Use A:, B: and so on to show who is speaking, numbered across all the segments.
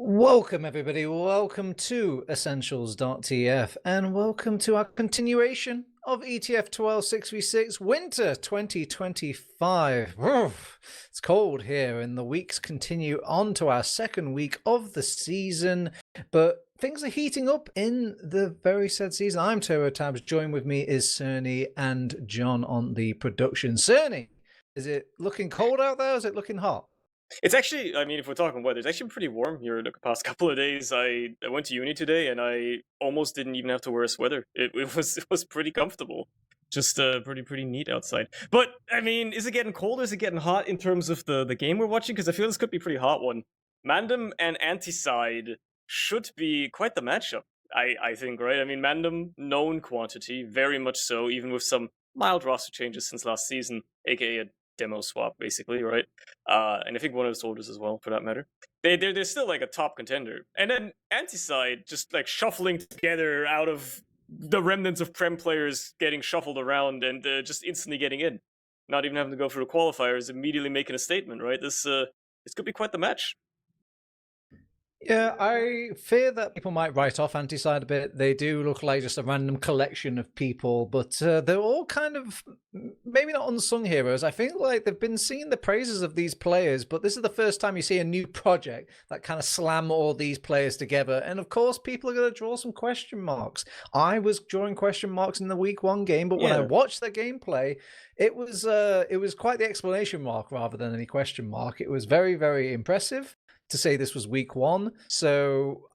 A: Welcome, everybody. Welcome to Essentials.tf and welcome to our continuation of ETF2L 6v6 Winter 2025. It's cold here, and the weeks continue on to our second week of the season, but things are heating up in the very said season. I'm Toro Tabs. Joined with me is Cerny and John on the production. Cerny, is it looking cold out there? Or is it looking hot?
B: It's actually, I mean, if we're talking weather, it's actually pretty warm here the past couple of days. I went to uni today and I almost didn't even have to wear a sweater. It was pretty comfortable. Just pretty neat outside. But I mean, is it getting cold? Is it getting hot in terms of the game we're watching? Because I feel this could be a pretty hot one. Mandem and ANTICIDE should be quite the matchup. I think, right? I mean, Mandem, known quantity, very much so, even with some mild roster changes since last season, aka a demo swap, basically, right? And I think one of the soldiers as well, for that matter. They're still like a top contender. And then ANTICIDE just like shuffling together out of the remnants of Prem players getting shuffled around and just instantly getting in. Not even having to go through the qualifiers, immediately making a statement, right? This could be quite the match.
A: Yeah, I fear that people might write off ANTICIDE a bit. They do look like just a random collection of people, but they're all kind of maybe not unsung heroes. I think like they've been singing the praises of these players, but this is the first time you see a new project that kind of slam all these players together. And of course, people are going to draw some question marks. I was drawing question marks in the week one game, but when I watched the gameplay, it was quite the exclamation mark rather than any question mark. It was very, very impressive to say this was week one. So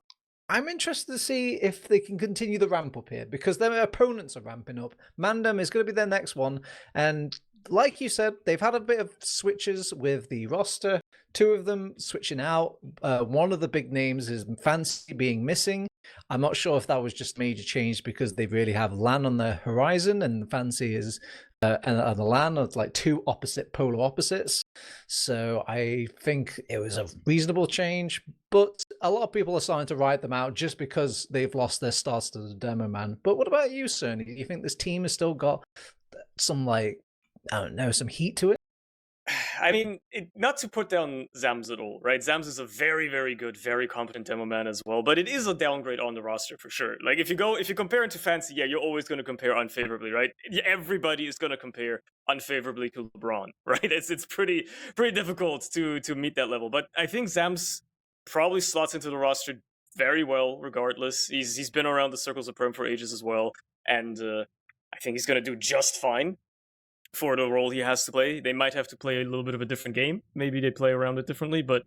A: I'm interested to see if they can continue the ramp up here because their opponents are ramping up. Mandem is going to be their next one. And like you said, they've had a bit of switches with the roster. Two of them switching out. One of the big names is Fancy being missing. I'm not sure if that was just a major change because they really have LAN on the horizon and Fancy is and the LAN are like two polar opposites. So I think it was a reasonable change, but a lot of people are starting to write them out just because they've lost their stars to the demo man. But what about you, Cerny? Do you think this team has still got some like, I don't know, some heat to it?
B: I mean, not to put down Zams at all, right? Zams is a very, very good, very competent demo man as well, but it is a downgrade on the roster for sure. Like if you compare it to Fancy, yeah, you're always going to compare unfavorably, right? Everybody is going to compare unfavorably to LeBron, right? It's pretty difficult to meet that level. But I think Zams probably slots into the roster very well, regardless. He's been around the circles of Perm for ages as well, and I think he's going to do just fine for the role he has to play. They might have to play a little bit of a different game. Maybe they play around it differently, but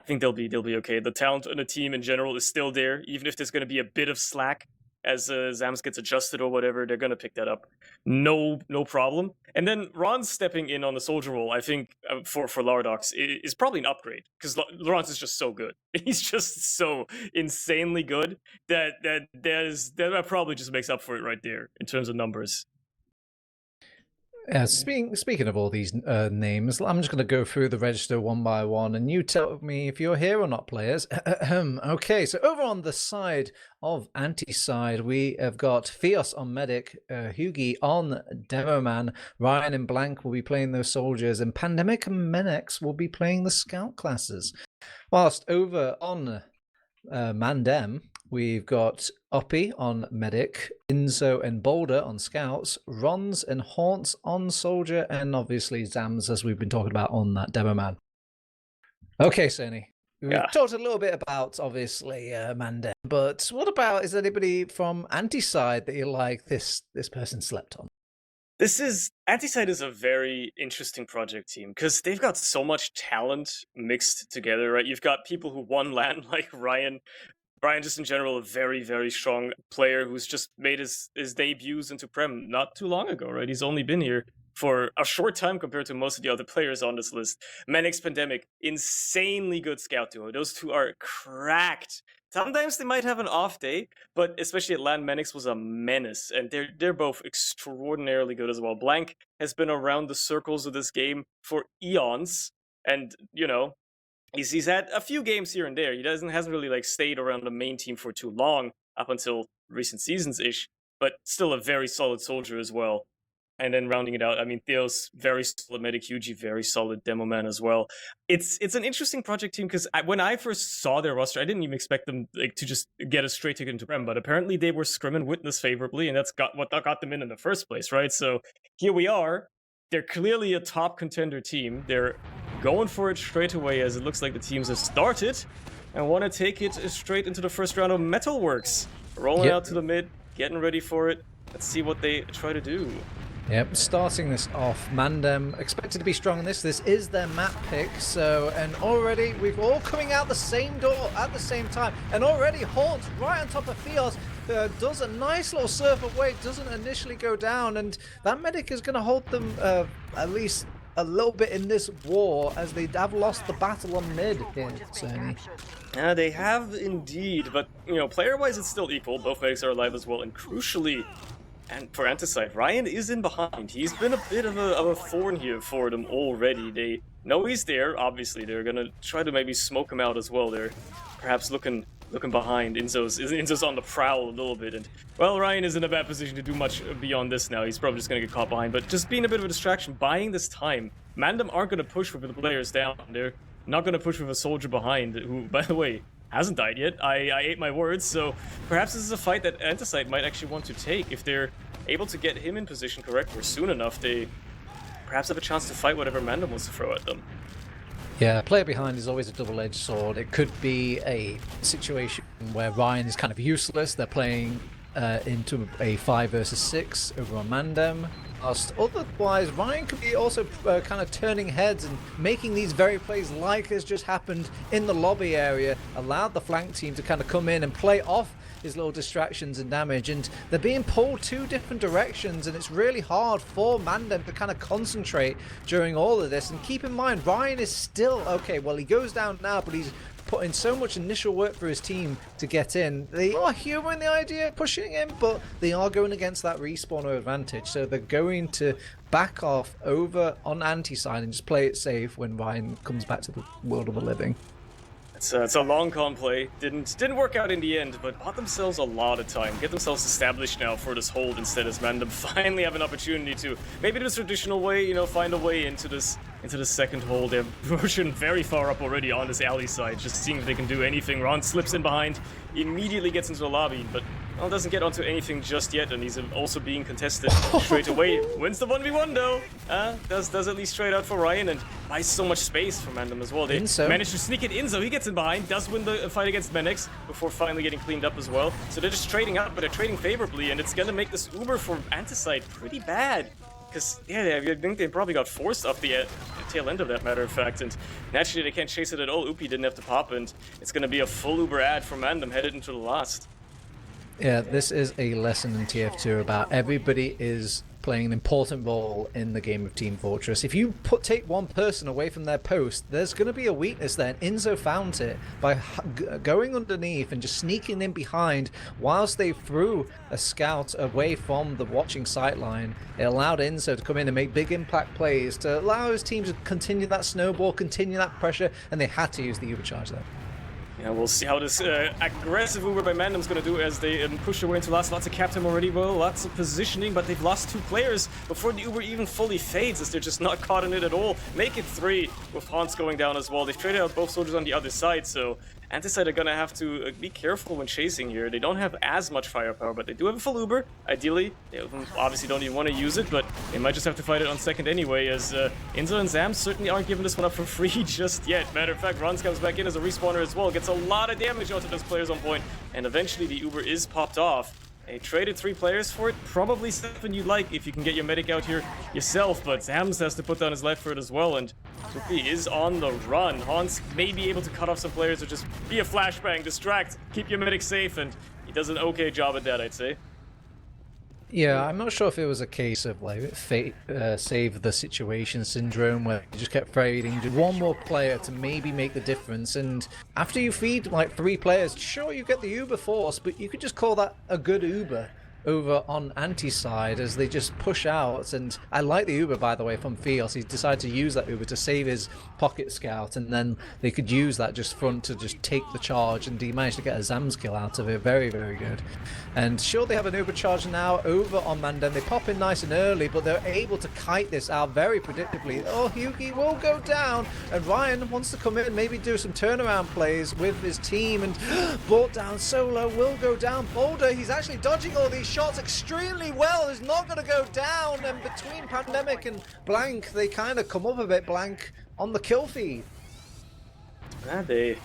B: I think they'll be okay. The talent on the team in general is still there, even if there's going to be a bit of slack as Zams gets adjusted or whatever. They're going to pick that up, no problem. And then Ron stepping in on the soldier role, I think for Lardox is probably an upgrade because Laurence is just so good. He's just so insanely good that probably just makes up for it right there in terms of numbers.
A: Speaking of all these names, I'm just going to go through the register one by one, and you tell me if you're here or not, players. Okay, so over on the side of ANTICIDE, we have got Fios on Medic, Hugi on Demoman, Ryan and Blank will be playing those soldiers, and Pandemic and Menex will be playing the scout classes. Whilst over on Mandem, we've got Uppy on Medic, Inzo and Boulder on Scouts, Rons and Haunts on Soldier, and obviously Zams, as we've been talking about, on that Demo Man. Okay, Cerny. We've talked a little bit about, obviously, Mandem, but what about, is anybody from ANTICIDE that you like this person slept on?
B: ANTICIDE is a very interesting project team because they've got so much talent mixed together, right? You've got people who won LAN like Ryan. Ryan, just in general, a very, very strong player who's just made his debuts into Prem not too long ago, right? He's only been here for a short time compared to most of the other players on this list. Manix Pandemic, insanely good scout duo. Those two are cracked. Sometimes they might have an off day, but especially at LAN, Manix was a menace, and they're both extraordinarily good as well. Blank has been around the circles of this game for eons, and you know, he's had a few games here and there. He hasn't really like stayed around the main team for too long up until recent seasons ish, but still a very solid soldier as well. And then rounding it out, I mean, Theo's very solid medic, Yuji very solid demo man as well. It's an interesting project team because when I first saw their roster, I didn't even expect them to just get a straight ticket into Prem, but apparently they were Scrim and Witness favorably, and that's what got them in the first place, right? So here we are. They're clearly a top contender team. They're going for it straight away, as it looks like the teams have started and want to take it straight into the first round of Metalworks. Rolling out to the mid, getting ready for it. Let's see what they try to do.
A: Yep, starting this off, Mandem expected to be strong in this. This is their map pick, so, and already we've all coming out the same door at the same time, and already Haunt right on top of Theos does a nice little surf away, doesn't initially go down, and that medic is going to hold them at least a little bit in this war, as they have lost the battle on mid here, Cerny.
B: Yeah, they have indeed, but, you know, player-wise it's still equal. Both medics are alive as well, and crucially, and for ANTICIDE, Ryan is in behind. He's been a bit of a thorn here for them already. They know he's there, obviously. They're gonna try to maybe smoke him out as well. They're perhaps looking behind. Inzo's on the prowl a little bit, and, well, Ryan is in a bad position to do much beyond this now. He's probably just gonna get caught behind, but just being a bit of a distraction, buying this time. Mandem aren't gonna push with the players down. They're not gonna push with a soldier behind, who, by the way, hasn't died yet. I ate my words, so perhaps this is a fight that ANTICIDE might actually want to take. If they're able to get him in position correct or soon enough, they perhaps have a chance to fight whatever Mandem wants to throw at them.
A: Yeah, player behind is always a double-edged sword. It could be a situation where Ryan is kind of useless. They're playing into a 5 versus 6 over on Mandem. Otherwise, Ryan could be also kind of turning heads and making these very plays like has just happened in the lobby area, allowed the flank team to kind of come in and play off his little distractions and damage, and they're being pulled two different directions, and it's really hard for Mandem to kind of concentrate during all of this. And keep in mind, Ryan is still okay. Well, he goes down now, but he's put in so much initial work for his team to get in. They are humouring the idea of pushing him, but they are going against that respawner advantage, so they're going to back off over on ANTICIDE and just play it safe when Ryan comes back to the world of the living.
B: It's a long con play. Didn't work out in the end, but bought themselves a lot of time. Get themselves established now for this hold instead, as Mandem finally have an opportunity to maybe the traditional way, you know, find a way into this second hold. They're pushing very far up already on this alley side, just seeing if they can do anything. Ron slips in behind, immediately gets into the lobby, but well, doesn't get onto anything just yet, and he's also being contested straight away. Wins the 1v1 though. Does at least straight out for Ryan, and buys so much space for Mandem as well. They managed to sneak it. Inzo, he gets in behind, does win the fight against Menix before finally getting cleaned up as well. So they're just trading out, but they're trading favorably, and it's gonna make this Uber for ANTICIDE pretty bad. Because, yeah, I think they probably got forced off the tail end of that, matter of fact, and naturally they can't chase it at all. Upi didn't have to pop, and it's going to be a full Uber ad for Mandem headed into the last.
A: Yeah, this is a lesson in TF2 about everybody is playing an important role in the game of Team Fortress. If you take one person away from their post, there's going to be a weakness there. And Inzo found it by going underneath and just sneaking in behind whilst they threw a scout away from the watching sightline. It allowed Inzo to come in and make big impact plays to allow his team to continue that snowball, continue that pressure, and they had to use the overcharge there.
B: Yeah, we'll see how this aggressive Uber by Mandem's going to do as they push their way into last. Lots of captain already, well, lots of positioning, but they've lost 2 players before the Uber even fully fades, as they're just not caught in it at all. Make it 3 with Hans going down as well. They've traded out both soldiers on the other side, so ANTICIDE are going to have to be careful when chasing here. They don't have as much firepower, but they do have a full Uber, ideally. They obviously don't even want to use it, but they might just have to fight it on second anyway, as Inzo and Zam certainly aren't giving this one up for free just yet. Matter of fact, Rons comes back in as a respawner as well, gets a lot of damage onto those players on point, and eventually the Uber is popped off. They traded 3 players for it, probably something you'd like if you can get your medic out here yourself, but Zams has to put down his life for it as well, and Tupi is on the run. Hans may be able to cut off some players or just be a flashbang, distract, keep your medic safe, and he does an okay job at that, I'd say.
A: Yeah, I'm not sure if it was a case of like save the situation syndrome where you just kept fading to one more player to maybe make the difference, and after you feed like 3 players, sure you get the Uber force, but you could just call that a good Uber. over on ANTICIDE as they just push out. And I like the Uber, by the way, from Fios. He decided to use that Uber to save his pocket scout, and then they could use that just front to just take the charge, and he managed to get a Zams kill out of it. Very, very good. And sure, they have an Uber charge now over on MANDEM. They pop in nice and early, but they're able to kite this out very predictably. Oh, Hugi will go down, and Ryan wants to come in, maybe do some turnaround plays with his team, and brought down solo, will go down. Boulder, he's actually dodging all these shots extremely well, is not going to go down, and between Pandemic and Blank, they kind of come up a bit blank on the kill feed.
B: They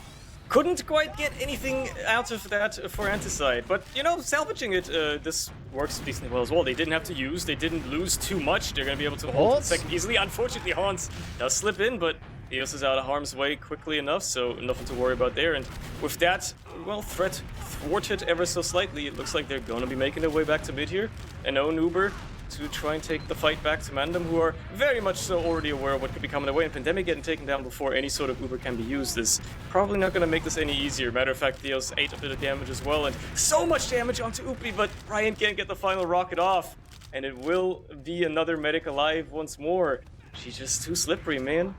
B: couldn't quite get anything out of that for ANTICIDE, but you know, salvaging it, this works decently well as well. They didn't have to use, they didn't lose too much. They're going to be able to hold the second easily. Unfortunately, Hans does slip in, but Eos is out of harm's way quickly enough, so nothing to worry about there. And with that, well, threat thwarted ever so slightly, it looks like they're going to be making their way back to mid here. And no Uber to try and take the fight back to MANDEM, who are very much so already aware of what could be coming their way. And Pandemic getting taken down before any sort of Uber can be used is probably not going to make this any easier. Matter of fact, Theos ate a bit of damage as well, and so much damage onto Upi, but Ryan can't get the final rocket off. And it will be another medic alive once more. She's just too slippery, man.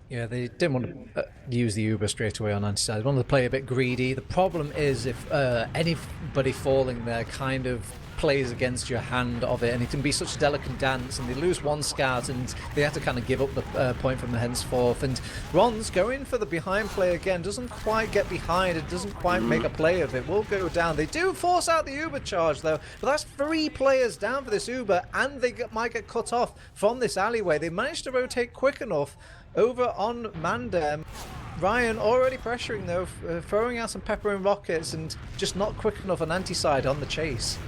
A: Yeah, they didn't want to use the Uber straight away on ANTICIDE. They wanted to play a bit greedy. The problem is if anybody falling there kind of plays against your hand of it, and it can be such a delicate dance, and they lose one scout and they have to kind of give up the point from the henceforth. And Ron's going for the behind play again, doesn't quite get behind, it doesn't quite make a play of it, will go down. They do force out the Uber charge though, but that's 3 players down for this Uber, and they might get cut off from this alleyway. They managed to rotate quick enough over on MANDEM. Ryan already pressuring though, throwing out some pepper and rockets, and just not quick enough on ANTICIDE on the chase.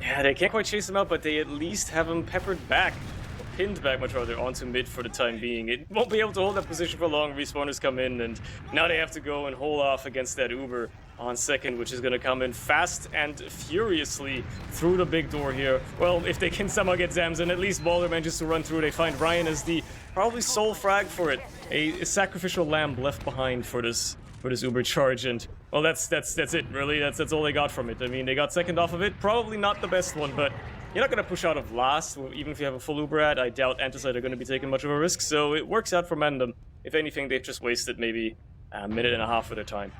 B: Yeah, they can't quite chase him out, but they at least have him peppered back, or pinned back much rather, onto mid for the time being. It won't be able to hold that position for long. Respawners come in, and now they have to go and hold off against that Uber on second, which is going to come in fast and furiously through the big door here. Well, if they can somehow get Zams, and at least Balder manages to run through, they find Ryan as the probably sole frag for it. A sacrificial lamb left behind for this Uber charge, and well, that's it, really. That's all they got from it. I mean, they got second off of it. Probably not the best one, but you're not going to push out of last, even if you have a full Uber ad. I doubt ANTICIDE are going to be taking much of a risk, so it works out for MANDEM. If anything, they've just wasted maybe a minute and a half of their time.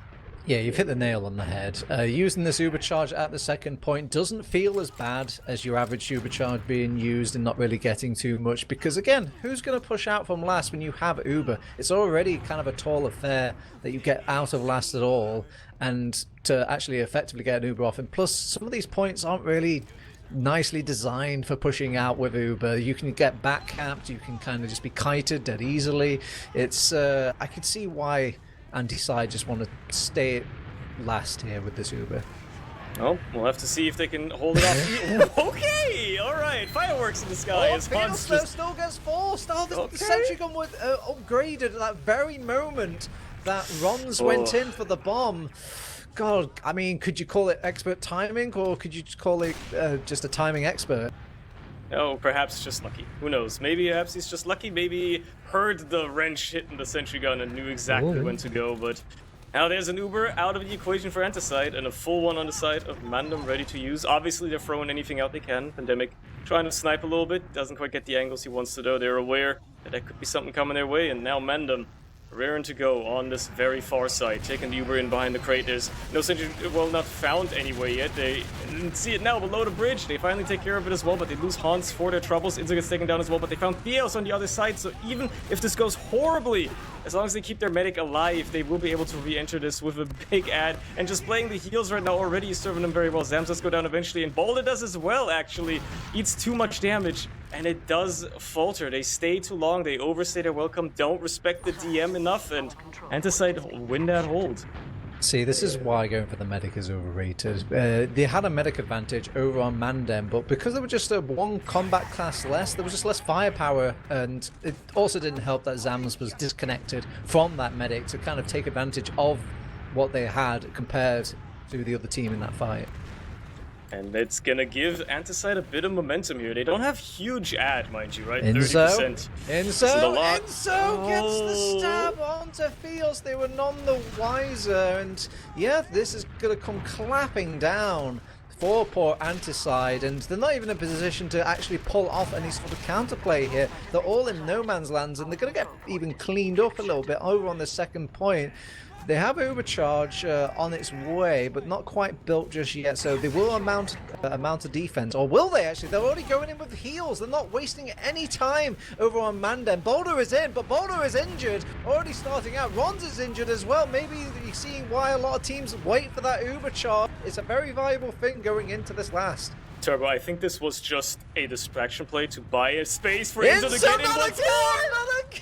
A: Yeah, you've hit the nail on the head. Using this Uber charge at the second point doesn't feel as bad as your average Uber charge being used and not really getting too much, because again, who's going to push out from last when you have Uber? It's already kind of a tall affair that you get out of last at all, and to actually effectively get an Uber off. And plus, some of these points aren't really nicely designed for pushing out with Uber. You can get back capped, you can kind of just be kited dead easily. It's I could see why ANTICIDE just want to stay last here with this Uber.
B: Oh, we'll have to see if they can hold it off. Okay, all right. Fireworks in the sky.
A: Oh, Fiddles just still gets forced. Oh, the sentry gun was upgraded at that very moment that Rons went in for the bomb. God, I mean, could you call it expert timing, or could you call it just a timing expert?
B: Oh, perhaps just lucky. Who knows? Maybe perhaps he's just lucky. Maybe he heard the wrench hitting the sentry gun and knew exactly when to go. But now there's an Uber out of the equation for ANTICIDE, and a full one on the side of MANDEM ready to use. Obviously, they're throwing anything out they can. Pandemic trying to snipe a little bit. Doesn't quite get the angles he wants to do. They're aware that there could be something coming their way, and now MANDEM raring to go on this very far side, taking the Uber in behind the crate. There's no sentry, well, not found anyway yet. They didn't see it now below the bridge. They finally take care of it as well, but they lose Hans for their troubles. Inza gets taken down as well, but they found Theos on the other side, so even if this goes horribly, as long as they keep their medic alive, they will be able to re-enter this with a big ad. And just playing the heals right now already is serving them very well. Zams does go down eventually, and Balder does as well, actually. Eats too much damage, and it does falter. They stay too long, they overstay their welcome, don't respect the DM enough, and ANTICIDE win that hold.
A: See, this is why going for the medic is overrated. They had a medic advantage over on MANDEM, but because there were just one combat class less, there was just less firepower, and it also didn't help that Zams was disconnected from that medic to kind of take advantage of what they had compared to the other team in that fight.
B: And it's gonna give ANTICIDE a bit of momentum here. They don't have huge ad, mind you, right?
A: Enzo
B: 30%.
A: Enzo gets the stab onto Fios. They were none the wiser, and yeah, this is gonna come clapping down for poor ANTICIDE, and they're not even in a position to actually pull off any sort of counterplay here. They're all in no man's lands, and they're going to get even cleaned up a little bit over on the second point. They have overcharge on its way, but not quite built just yet, so they will mount a defense. Or will they actually? They're already going in with heals. They're not wasting any time over on MANDEM. Boulder is in, but Boulder is injured. Already starting out. Rons is injured as well. Maybe you're seeing why a lot of teams wait for that overcharge. It's a very valuable thing going into this last.
B: Turbo, I think this was just a distraction play to buy a space for Enzo to get in once more.
A: He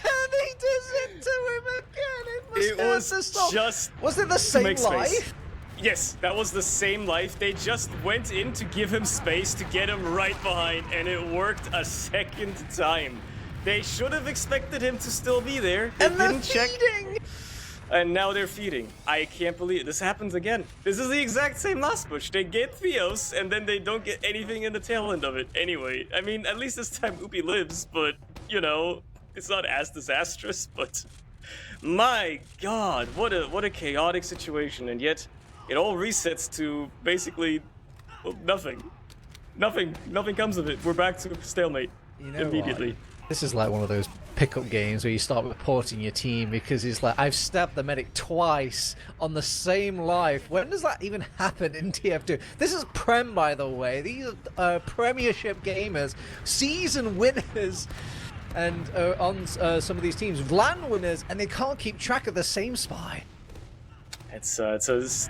A: does it to him again.
B: It was just
A: Was it the same life?
B: Yes, that was the same life. They just went in to give him space to get him right behind, and it worked a second time. They should have expected him to still be there. They didn't check. And now they're feeding. I can't believe it. This happens again. This is the exact same last push. They get Theos, and then they don't get anything in the tail end of it. Anyway, I mean, at least this time Upi lives, but, you know, it's not as disastrous, but my god, what a chaotic situation, and yet it all resets to basically, well, nothing. Nothing comes of it. We're back to stalemate immediately.
A: What? This is like one of those pickup games where you start reporting your team because it's like, I've stabbed the medic twice on the same life. When does that even happen in TF2? This is Prem, by the way. These are Premiership gamers, season winners, and on some of these teams, LAN winners, and they can't keep track of the same spy.
B: It's a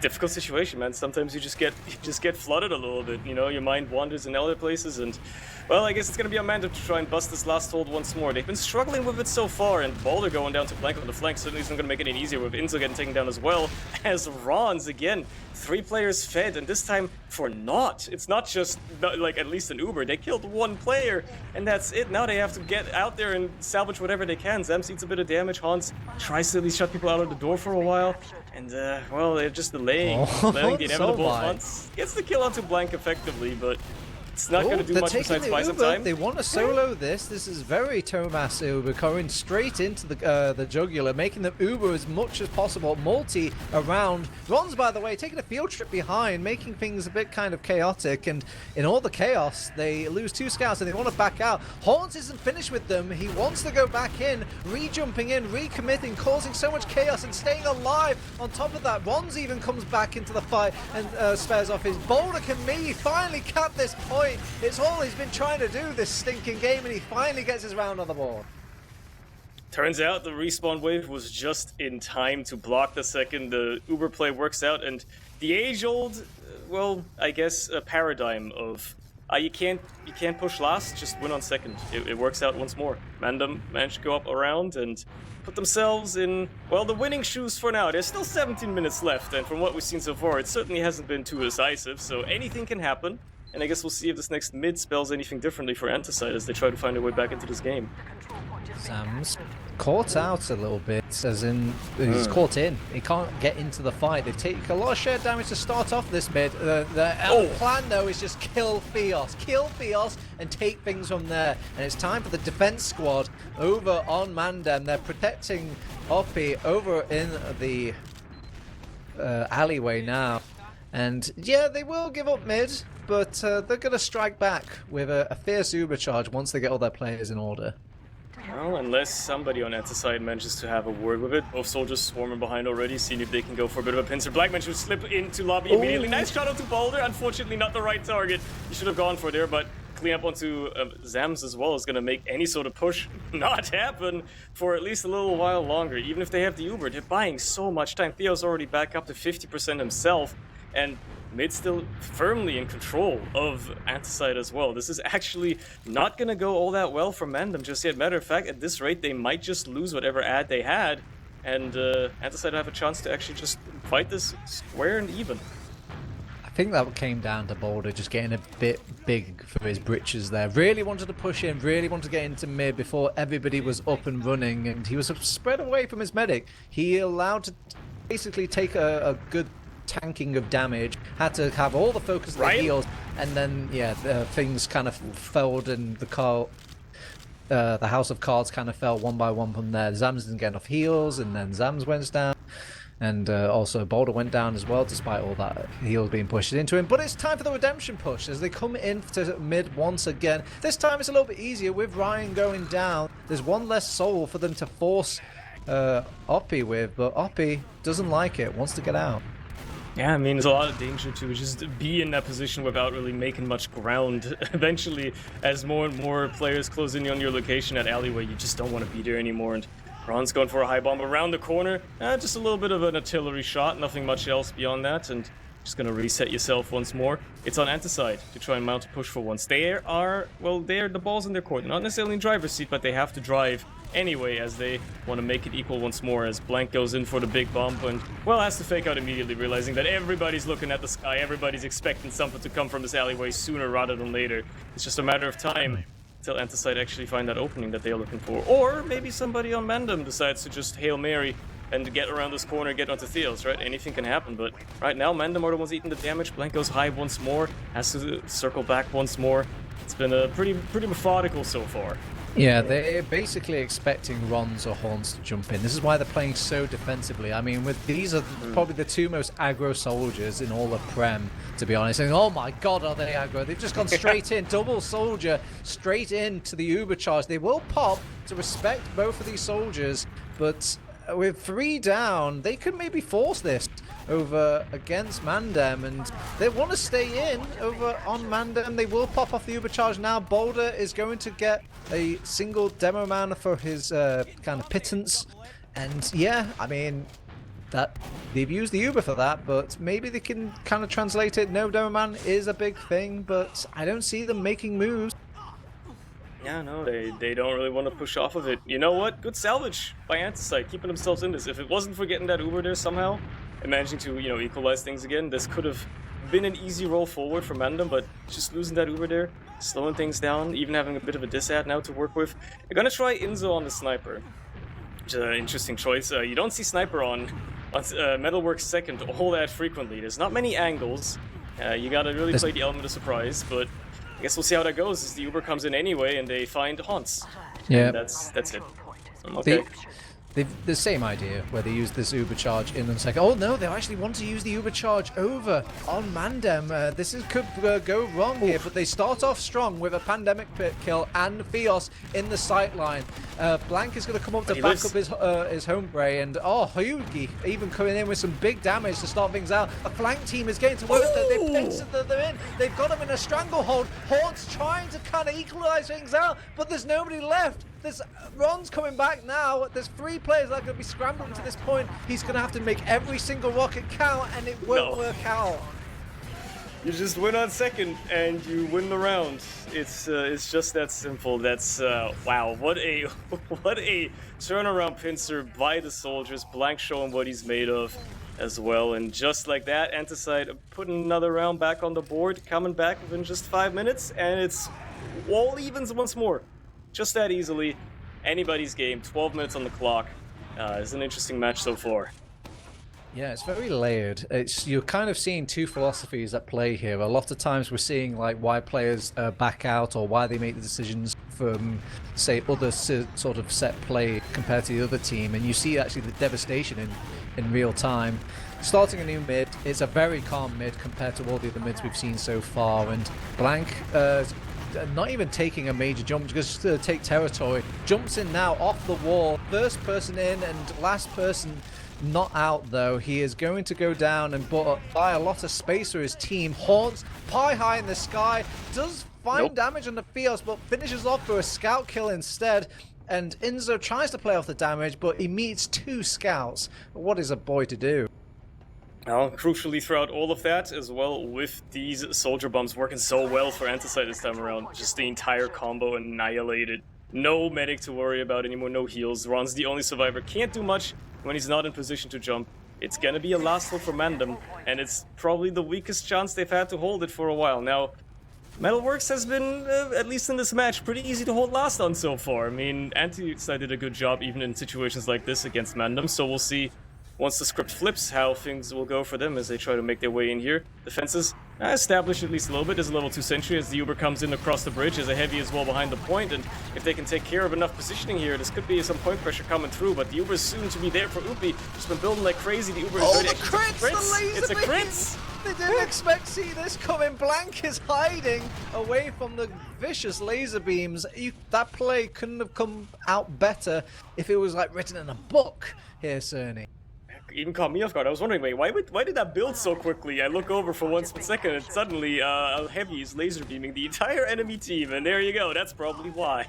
B: difficult situation, man. Sometimes you just get flooded a little bit, you know, your mind wanders in other places, and well, I guess it's gonna be on MANDEM to try and bust this last hold once more. They've been struggling with it so far, and Boulder going down to blank on the flank certainly isn't gonna make it any easier, with Inzo getting taken down as well, as Rons, again, 3 players fed, and this time for naught. It's not just, like, at least an Uber. They killed 1 player, and that's it. Now they have to get out there and salvage whatever they can. Zems eats a bit of damage. Hans tries to at least shut people out of the door for a while, and, well, they're just delaying the inevitable. Hans gets the kill onto blank effectively, but it's not going to do much besides buy some time.
A: They want to solo this. This is very Tomas Uber going straight into the jugular, making them Uber as much as possible. Multi around. Rons, by the way, taking a field trip behind, making things a bit kind of chaotic. And in all the chaos, they lose 2 scouts and they want to back out. Horns isn't finished with them. He wants to go back in, re-jumping in, recommitting, causing so much chaos and staying alive. On top of that, Rons even comes back into the fight and spares off his Boulder. Can maybe finally cap this point. It's all he's been trying to do this stinking game, and he finally gets his round on the board.
B: Turns out the respawn wave was just in time to block the second the Uber play works out, and the age-old, well, I guess a paradigm of you can't push last, just win on second. It works out once more. MANDEM managed to go up around and put themselves in, well, the winning shoes for now. There's still 17 minutes left, and from what we've seen so far, it certainly hasn't been too decisive, so anything can happen. And I guess we'll see if this next mid spells anything differently for ANTICIDE as they try to find their way back into this game.
A: Sam's caught out a little bit, as in he's caught in. He can't get into the fight. They take a lot of shared damage to start off this mid. The plan, though, is just kill Theos, and take things from there. And it's time for the defense squad over on MANDEM. They're protecting Oppie over in the alleyway now. And yeah, they will give up mid, but they're going to strike back with a fierce Uber charge once they get all their players in order.
B: Well, unless somebody on ANTICIDE manages to have a word with it. Both soldiers swarming behind already, seeing if they can go for a bit of a pincer. Blackman should slip into lobby immediately. Nice shot onto Boulder. Unfortunately, not the right target. He should have gone for there, but clean up onto Zams as well is going to make any sort of push not happen for at least a little while longer. Even if they have the Uber, they're buying so much time. Theo's already back up to 50% himself, and mid still firmly in control of ANTICIDE as well. This is actually not going to go all that well for MANDEM just yet. Matter of fact, at this rate, they might just lose whatever ad they had, and ANTICIDE have a chance to actually just fight this square and even.
A: I think that came down to Boulder just getting a bit big for his britches there. Really wanted to push in, really wanted to get into mid before everybody was up and running, and he was spread away from his medic. He allowed to basically take a good tanking of damage, had to have all the focus on the heals, and then yeah, things kind of fell, and the House of Cards kind of fell one by one from there. Zams didn't get enough heals, and then Zams went down, And also Boulder went down as well, despite all that heal being pushed into him. But it's time for the redemption push as they come in to mid once again. This time it's a little bit easier with Ryan going down. There's one less soul for them to force Oppie with, but Oppie doesn't like it, wants to get out.
B: Yeah, I mean, there's a lot of danger to just be in that position without really making much ground. Eventually, as more and more players close in on your location at alleyway, you just don't want to be there anymore. And Ron's going for a high bomb around the corner. Just a little bit of an artillery shot, nothing much else beyond that. And just going to reset yourself once more. It's on ANTICIDE to try and mount a push for once. They are, well, they're the ball's in their court. They're not necessarily in driver's seat, but they have to drive anyway as they want to make it equal once more as Blank goes in for the big bump and, well, has to fake out immediately, realizing that everybody's looking at the sky. Everybody's expecting something to come from this alleyway sooner rather than later. It's just a matter of time until ANTICIDE actually find that opening that they're looking for. Or maybe somebody on MANDEM decides to just Hail Mary and get around this corner and get onto Theos, right? Anything can happen, but right now MANDEM are the ones eating the damage. Blank goes high once more, has to circle back once more. It's been a pretty methodical so far.
A: Yeah, they're basically expecting Rons or Horns to jump in. This is why they're playing so defensively. I mean, with these are probably the two most aggro soldiers in all of Prem, to be honest. And oh my god, are they aggro? They've just gone straight in, double soldier, straight into the Uber charge. They will pop to respect both of these soldiers, but with 3 down, they could maybe force this over against MANDEM, and they want to stay in over on MANDEM. They will pop off the Uber charge now. Boulder is going to get a single demo man for his kind of pittance, and yeah, I mean, that they've used the Uber for that, but maybe they can kind of translate it. No demo man is a big thing, but I don't see them making moves.
B: Yeah, no, they don't really want to push off of it. You know what? Good salvage by ANTICIDE, keeping themselves in this. If it wasn't for getting that Uber there somehow and managing to, you know, equalize things again, this could have been an easy roll forward for MANDEM, but just losing that Uber there, slowing things down, even having a bit of a disad now to work with. They're gonna try Inzo on the Sniper, which is an interesting choice. You don't see Sniper on Metalworks second all that frequently. There's not many angles. You gotta really play the element of surprise, but I guess we'll see how that goes as the Uber comes in anyway and they find Haunts.
A: Yeah,
B: that's it. Okay.
A: They've the same idea where they use this Uber charge in and second. Oh no, they actually want to use the Uber charge over on MANDEM. This could go wrong here, but they start off strong with a pandemic pit kill and Theos in the sight line. Blank is going to come up to back up his home bray, and Hyugi even coming in with some big damage to start things out. A flank team is getting to work. They've fixed that they're in. They've got him in a stranglehold. Horns trying to kind of equalize things out, but there's nobody left. There's Ron's coming back now. There's 3 players that are going to be scrambling to this point. He's going to have to make every single rocket count, and it won't work out.
B: You just win on second, and you win the round. It's just that simple. That's wow. What a turnaround pincer by the soldiers. Blank showing what he's made of as well, and just like that, ANTICIDE putting another round back on the board, coming back within just 5 minutes, and it's all evens once more. Just that easily, anybody's game, 12 minutes on the clock. It's an interesting match so far.
A: Yeah, it's very layered. You're kind of seeing 2 philosophies at play here. A lot of times we're seeing like why players back out or why they make the decisions from, say, other sort of set play compared to the other team, and you see actually the devastation in real time. Starting a new mid, it's a very calm mid compared to all the other mids we've seen so far, and Blank not even taking a major jump, just to take territory. Jumps in now off the wall. First person in and last person not out though. He is going to go down and buy a lot of space for his team. Haunts pie high in the sky. Does find damage on the Theos, but finishes off for a scout kill instead. And Inzo tries to play off the damage, but he meets 2 scouts. What is a boy to do?
B: Well, crucially throughout all of that, as well, with these soldier bombs working so well for ANTICIDE this time around, just the entire combo annihilated. No medic to worry about anymore, no heals. Ron's the only survivor, can't do much when he's not in position to jump. It's gonna be a last hold for MANDEM, and it's probably the weakest chance they've had to hold it for a while. Now, Metalworks has been, at least in this match, pretty easy to hold last on so far. I mean, ANTICIDE did a good job even in situations like this against MANDEM, so we'll see once the script flips, how things will go for them as they try to make their way in here. Defenses established at least a little bit. There's a level 2 sentry as the Uber comes in across the bridge. There's a heavy as well behind the point, and if they can take care of enough positioning here, this could be some point pressure coming through, but the Uber's soon to be there for Ubi. Just been building like crazy. The Uber is
A: the crits! The laser
B: It's a
A: beam!
B: crit!
A: They didn't expect to see this coming. Blank is hiding away from the vicious laser beams. That play couldn't have come out better if it was like written in a book here, Cerny.
B: Even caught me off guard. I was wondering, wait, why did that build so quickly? I look over for 1 split second, and suddenly a heavy is laser beaming the entire enemy team, and there you go. That's probably why.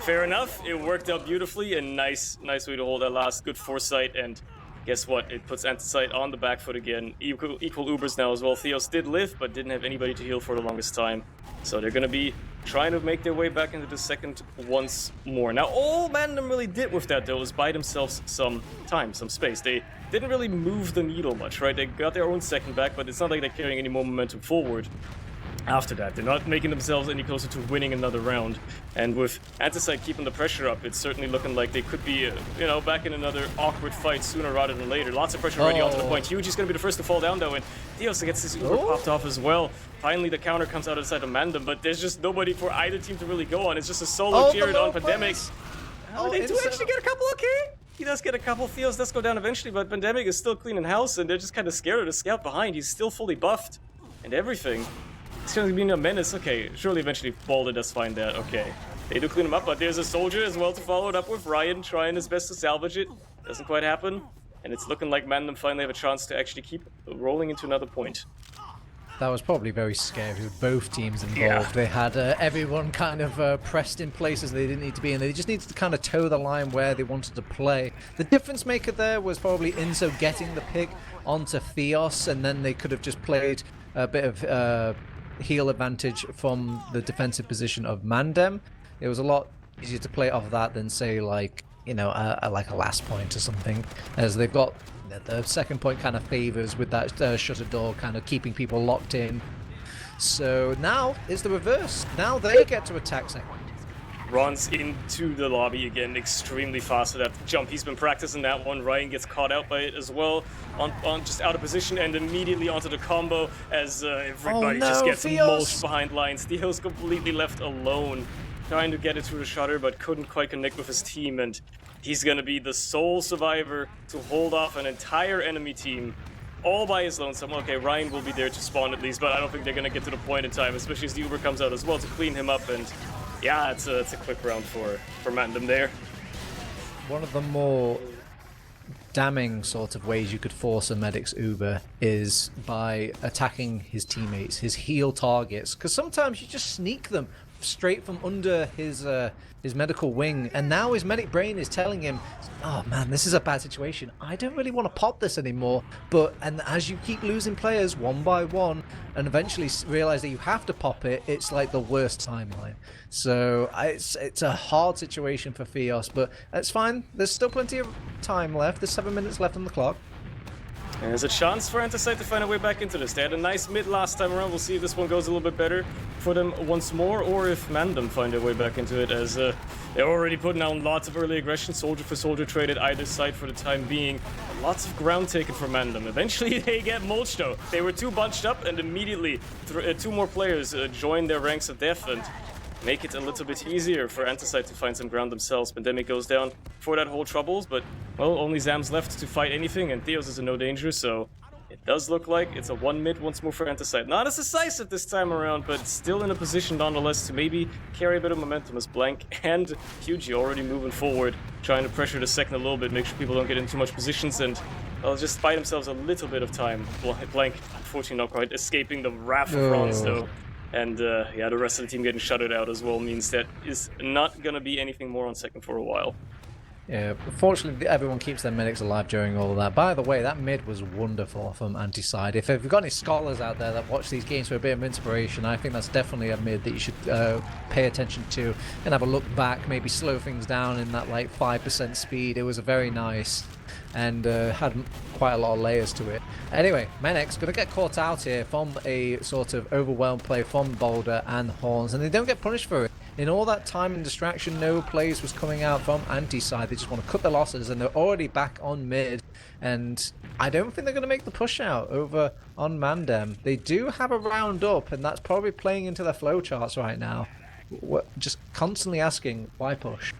B: Fair enough. It worked out beautifully, and nice way to hold that last. Good foresight, and guess what? It puts ANTICIDE on the back foot again. Equal Ubers now as well. Theos did live, but didn't have anybody to heal for the longest time. So they're going to be trying to make their way back into the second once more. Now, all MANDEM really did with that, though, is buy themselves some time, some space. They didn't really move the needle much, right? They got their own second back, but it's not like they're carrying any more momentum forward. After that, they're not making themselves any closer to winning another round. And with ANTICIDE keeping the pressure up, it's certainly looking like they could be, you know, back in another awkward fight sooner rather than later. Lots of pressure already onto the point. Huge is going to be the first to fall down, though, and Theos gets this Uber popped off as well. Finally, the counter comes out of the side of MANDEM, but there's just nobody for either team to really go on. It's just a solo Jared on Pandemic. They do actually get a couple, okay? He does get a couple. Theos does go down eventually, but Pandemic is still cleaning house, and they're just kind of scared of the scout behind. He's still fully buffed and everything. It's going to be a menace. Okay, surely eventually Balder does find that. Okay, they do clean him up, but there's a soldier as well to follow it up with. Ryan trying his best to salvage it. Doesn't quite happen. And it's looking like MANDEM finally have a chance to actually keep rolling into another point.
A: That was probably very scary with both teams involved.
B: Yeah.
A: They had everyone kind of pressed in places they didn't need to be, and they just needed to kind of toe the line where they wanted to play. The difference maker there was probably Inso getting the pick onto Theos, and then they could have just played a bit of heal advantage from the defensive position of MANDEM. It was a lot easier to play off that than, say, like, you know, like a last point or something, as they've got the second point kind of favors with that shutter door kind of keeping people locked in. So now it's the reverse. Now they get to attack second.
B: Runs into the lobby again extremely fast with that jump. He's been practicing that one. Ryan gets caught out by it as well, on just out of position, and immediately onto the combo as everybody just gets mulched behind lines. Theo's completely left alone, trying to get it through the shutter, but couldn't quite connect with his team, and he's gonna be the sole survivor to hold off an entire enemy team all by his lonesome. Okay, Ryan will be there to spawn at least, but I don't think they're gonna get to the point in time, especially as the Uber comes out as well to clean him up, and yeah, it's a quick round for MANDEM there.
A: One of the more damning sort of ways you could force a medic's Uber is by attacking his teammates, his heal targets, because sometimes you just sneak them straight from under his medical wing, and now his medic brain is telling him, oh man, this is a bad situation, I don't really want to pop this anymore. And as you keep losing players one by one and eventually realize that you have to pop it, it's like the worst timeline. So it's a hard situation for Theos, but it's fine. There's still plenty of time left. There's 7 minutes left on the clock.
B: And there's a chance for ANTICIDE to find a way back into this. They had a nice mid last time around. We'll see if this one goes a little bit better for them once more, or if MANDEM find their way back into it, as they're already putting out lots of early aggression. Soldier for soldier traded either side for the time being. Lots of ground taken for MANDEM. Eventually they get mulched though. They were too bunched up, and immediately two more players join their ranks of death and make it a little bit easier for ANTICIDE to find some ground themselves. Pandemic goes down for that whole troubles, but, well, only Zam's left to fight anything, and Theos is in no danger, so it does look like it's a 1 mid once more for ANTICIDE. Not as decisive this time around, but still in a position nonetheless to maybe carry a bit of momentum, as Blank and Hugie already moving forward, trying to pressure the second a little bit, make sure people don't get in too much positions, and they'll just buy themselves a little bit of time. Blank, unfortunately, not quite escaping the wrath of Ron's, though. And yeah, the rest of the team getting shuttered out as well means that is not going to be anything more on second for a while.
A: Yeah, fortunately everyone keeps their medics alive during all of that. By the way, that mid was wonderful from ANTICIDE. If you've got any scholars out there that watch these games for a bit of inspiration, I think that's definitely a mid that you should pay attention to and have a look back, maybe slow things down in that like 5% speed. It was a very nice and had quite a lot of layers to it. Anyway, Menek's going to get caught out here from a sort of overwhelmed play from Boulder and Horns, and they don't get punished for it. in all that time and distraction, no plays was coming out from ANTICIDE. They just want to cut the losses, and they're already back on mid. And I don't think they're going to make the push out over on MANDEM. They do have a round up, and that's probably playing into their flowcharts right now. Just constantly asking, why push?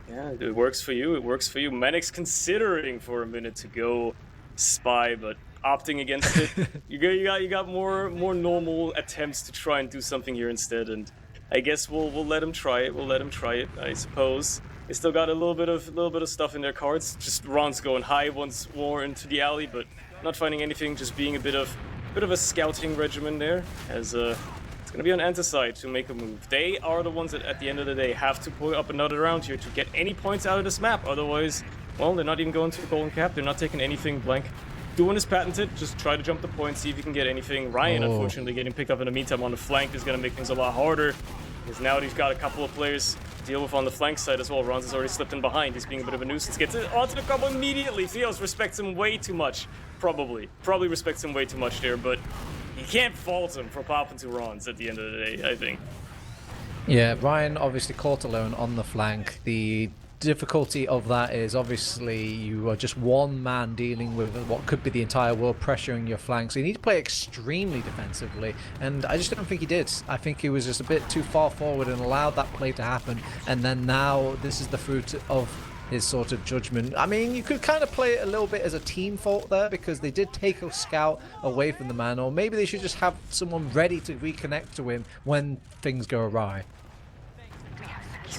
B: Yeah, it works for you. It works for you. Manix considering for a minute to go spy, but opting against it. you got more normal attempts to try and do something here instead, and I guess we'll let him try it. We'll let him try it, I suppose. They still got a little bit of stuff in their cards. Just Ron's going high once more into the alley, but not finding anything. Just being a bit of a scouting regimen there, as it's gonna be on ANTICIDE to make a move. They are the ones that, at the end of the day, have to pull up another round here to get any points out of this map. Otherwise, well, they're not even going to the Golden Cap. They're not taking anything blank. Doing is patented. Just try to jump the point, see if you can get anything. Ryan, unfortunately, getting picked up in the meantime on the flank is gonna make things a lot harder, because now they've got a couple of players to deal with on the flank side as well. Ron's has already slipped in behind. He's being a bit of a nuisance. Gets it onto the combo immediately. Theos respects him way too much. Probably respects him way too much there, but you can't fault him for popping two Rons at the end of the day, I think.
A: Yeah, Ryan obviously caught alone on the flank. The difficulty of that is obviously you are just one man dealing with what could be the entire world pressuring your flank, so you need to play extremely defensively, and I just don't think he did. I think he was just a bit too far forward and allowed that play to happen, and then now this is the fruit of his sort of judgment. I mean, you could kind of play it a little bit as a team fault there, because they did take a scout away from the man, or maybe they should just have someone ready to reconnect to him when things go awry.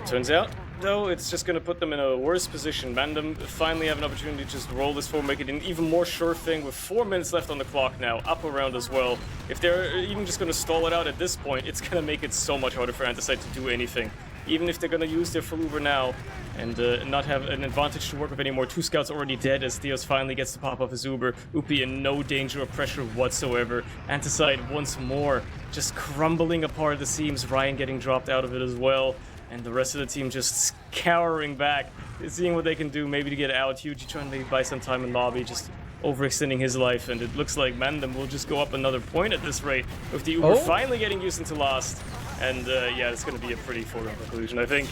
B: Turns out, though, it's just going to put them in a worse position. MANDEM finally have an opportunity to just roll this forward, make it an even more sure thing with 4 minutes left on the clock now, up around as well. If they're even just going to stall it out at this point, it's going to make it so much harder for ANTICIDE to do anything. Even if they're going to use their full Uber now and not have an advantage to work with anymore. 2 scouts already dead as Theos finally gets to pop off his Uber. Upi in no danger of pressure whatsoever. ANTICIDE once more just crumbling apart the seams. Ryan getting dropped out of it as well. And the rest of the team just scouring back, seeing what they can do, maybe to get out. Hugie trying to maybe buy some time in lobby, just overextending his life. And it looks like MANDEM will just go up another point at this rate, with the Uber finally getting used into last. And yeah, it's going to be a pretty foregone conclusion, I think.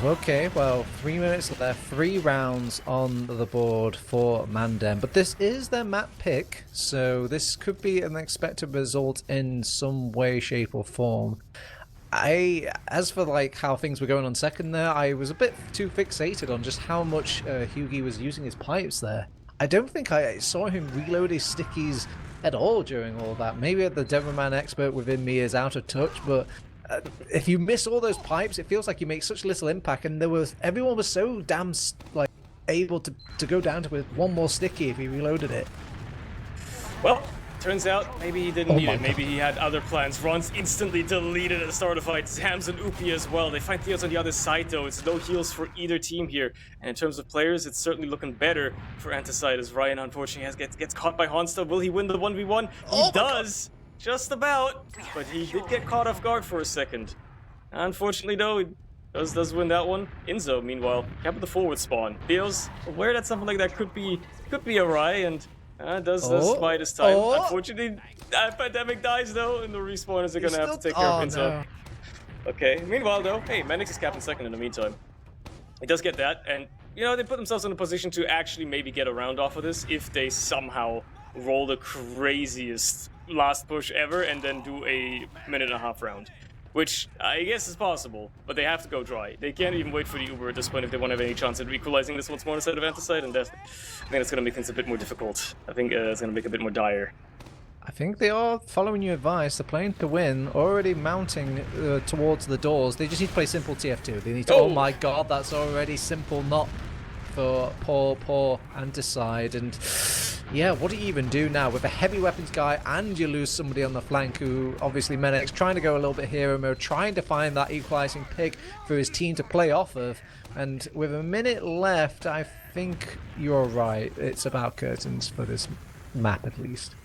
A: Okay, well, 3 minutes left, 3 rounds on the board for MANDEM, but this is their map pick, so this could be an expected result in some way, shape, or form. As for like how things were going on second there, I was a bit too fixated on just how much Hugie was using his pipes there. I don't think I saw him reload his stickies at all during all that. Maybe the Devilman expert within me is out of touch, but if you miss all those pipes, it feels like you make such little impact, and everyone was so damn like able to go down to with one more sticky if he reloaded it.
B: Well, turns out maybe he didn't need it. Maybe he had other plans. Ron's instantly deleted at the start of the fight. Zams and Upi as well. They find Theos on the other side though. It's no heals for either team here. And in terms of players, it's certainly looking better for ANTICIDE, as Ryan unfortunately gets caught by Honsta. Will he win the 1v1? He does. Just about. But he did get caught off guard for a second. Unfortunately though, he does win that one. Inzo, meanwhile, kept the forward spawn. Feels aware that something like that could be awry, and does spy this time. Unfortunately, Pandemic dies though, and the respawners are gonna have to take care of Inzo. No. Okay, meanwhile though, hey, Manix is capping second in the meantime. He does get that, and you know, they put themselves in a position to actually maybe get a round off of this if they somehow roll the craziest last push ever and then do a 1.5-minute round. Which I guess is possible, but they have to go dry. They can't even wait for the Uber at this point if they want to have any chance at equalizing this once more instead of ANTICIDE, and I think it's going to make things a bit more difficult. I think it's going to make it a bit more dire.
A: I think they are following your advice. They're playing to win, already mounting towards the doors. They just need to play simple TF2. They need to, oh my god, that's already simple, not for poor ANTICIDE. And yeah, what do you even do now with a heavy weapons guy and you lose somebody on the flank who obviously Menek's trying to go a little bit hero mode, trying to find that equalizing pick for his team to play off of. And with a minute left, I think you're right. It's about curtains for this map at least.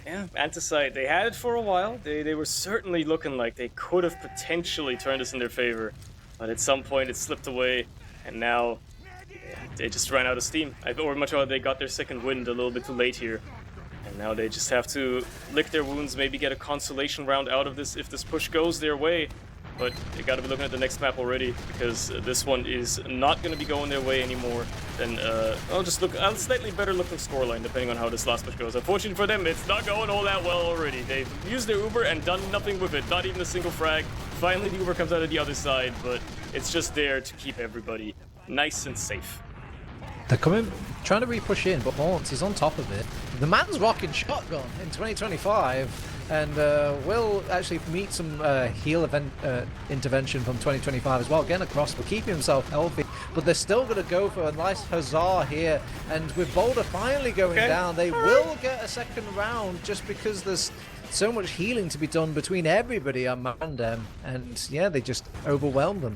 B: Yeah, ANTICIDE, they had it for a while. They were certainly looking like they could have potentially turned this in their favor. But at some point it slipped away, and now they just ran out of steam. Or much rather, they got their second wind a little bit too late here. And Now they just have to lick their wounds, maybe get a consolation round out of this if this push goes their way. But they got to be looking at the next map already, because this one is not going to be going their way anymore. Then I'll just look a slightly better looking scoreline depending on how this last push goes. Unfortunately for them, it's not going all that well already. They've used their Uber and done nothing with it, not even a single frag. Finally, the Uber comes out of the other side, but it's just there to keep everybody nice and safe.
A: They're trying to re-push in, but Haunts is on top of it. The man's rocking shotgun in 2025. And will actually meet some heal event intervention from 2025 as well. Getting across, but keeping himself healthy. But they're still going to go for a nice huzzah here. And with Boulder finally going down, they will get a second round just because there's so much healing to be done between everybody on MANDEM. And yeah, they just overwhelmed them.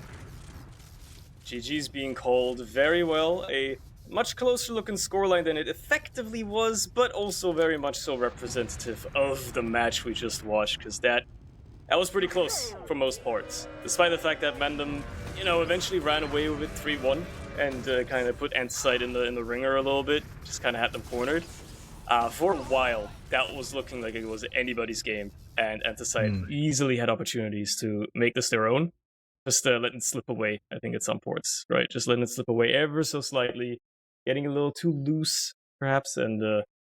B: GG's being called very well. A much closer looking scoreline than it effectively was, but also very much so representative of the match we just watched, because that was pretty close for most parts. Despite the fact that MANDEM, eventually ran away with it 3-1 and kind of put ANTICIDE in the ringer a little bit, just kind of had them cornered. For a while, that was looking like it was anybody's game, and ANTICIDE easily had opportunities to make this their own. Just letting it slip away, I think, at some ports, right? Just letting it slip away ever so slightly, getting a little too loose, perhaps, and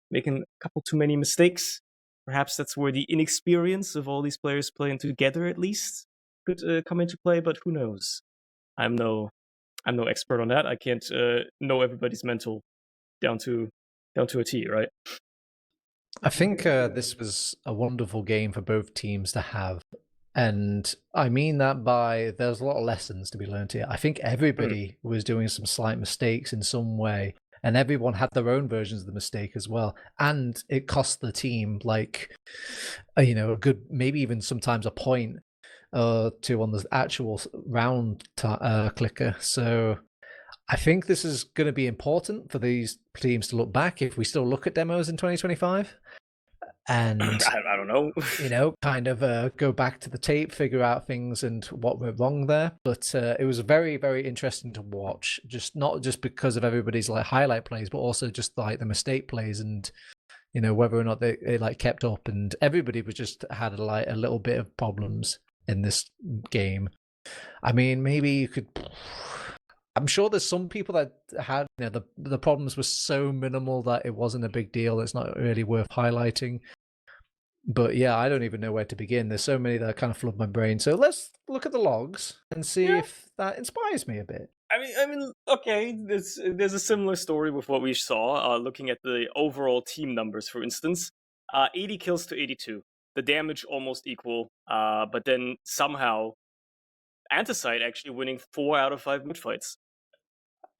B: making a couple too many mistakes. Perhaps that's where the inexperience of all these players playing together, at least, could come into play. But who knows? I'm no expert on that. I can't know everybody's mental down to a T, right?
A: I think this was a wonderful game for both teams to have. And I mean that by there's a lot of lessons to be learned here. I think everybody was doing some slight mistakes in some way, and everyone had their own versions of the mistake as well. And it cost the team like, a good, maybe even sometimes a point or two on the actual round clicker. So I think this is going to be important for these teams to look back if we still look at demos in 2025. And
B: I don't know,
A: kind of go back to the tape, figure out things and what went wrong there. But it was very, very interesting to watch. Not just because of everybody's like highlight plays, but also just like the mistake plays and whether or not they like kept up. And everybody was just had like a little bit of problems in this game. I mean, maybe you could. I'm sure there's some people that had the problems were so minimal that it wasn't a big deal. It's not really worth highlighting. But yeah, I don't even know where to begin. There's so many that kind of flood my brain. So let's look at the logs and see if that inspires me a bit.
B: I mean, okay. There's a similar story with what we saw. Looking at the overall team numbers, for instance, 80 kills to 82. The damage almost equal. But then somehow, ANTICIDE actually winning 4 out of 5 mid fights.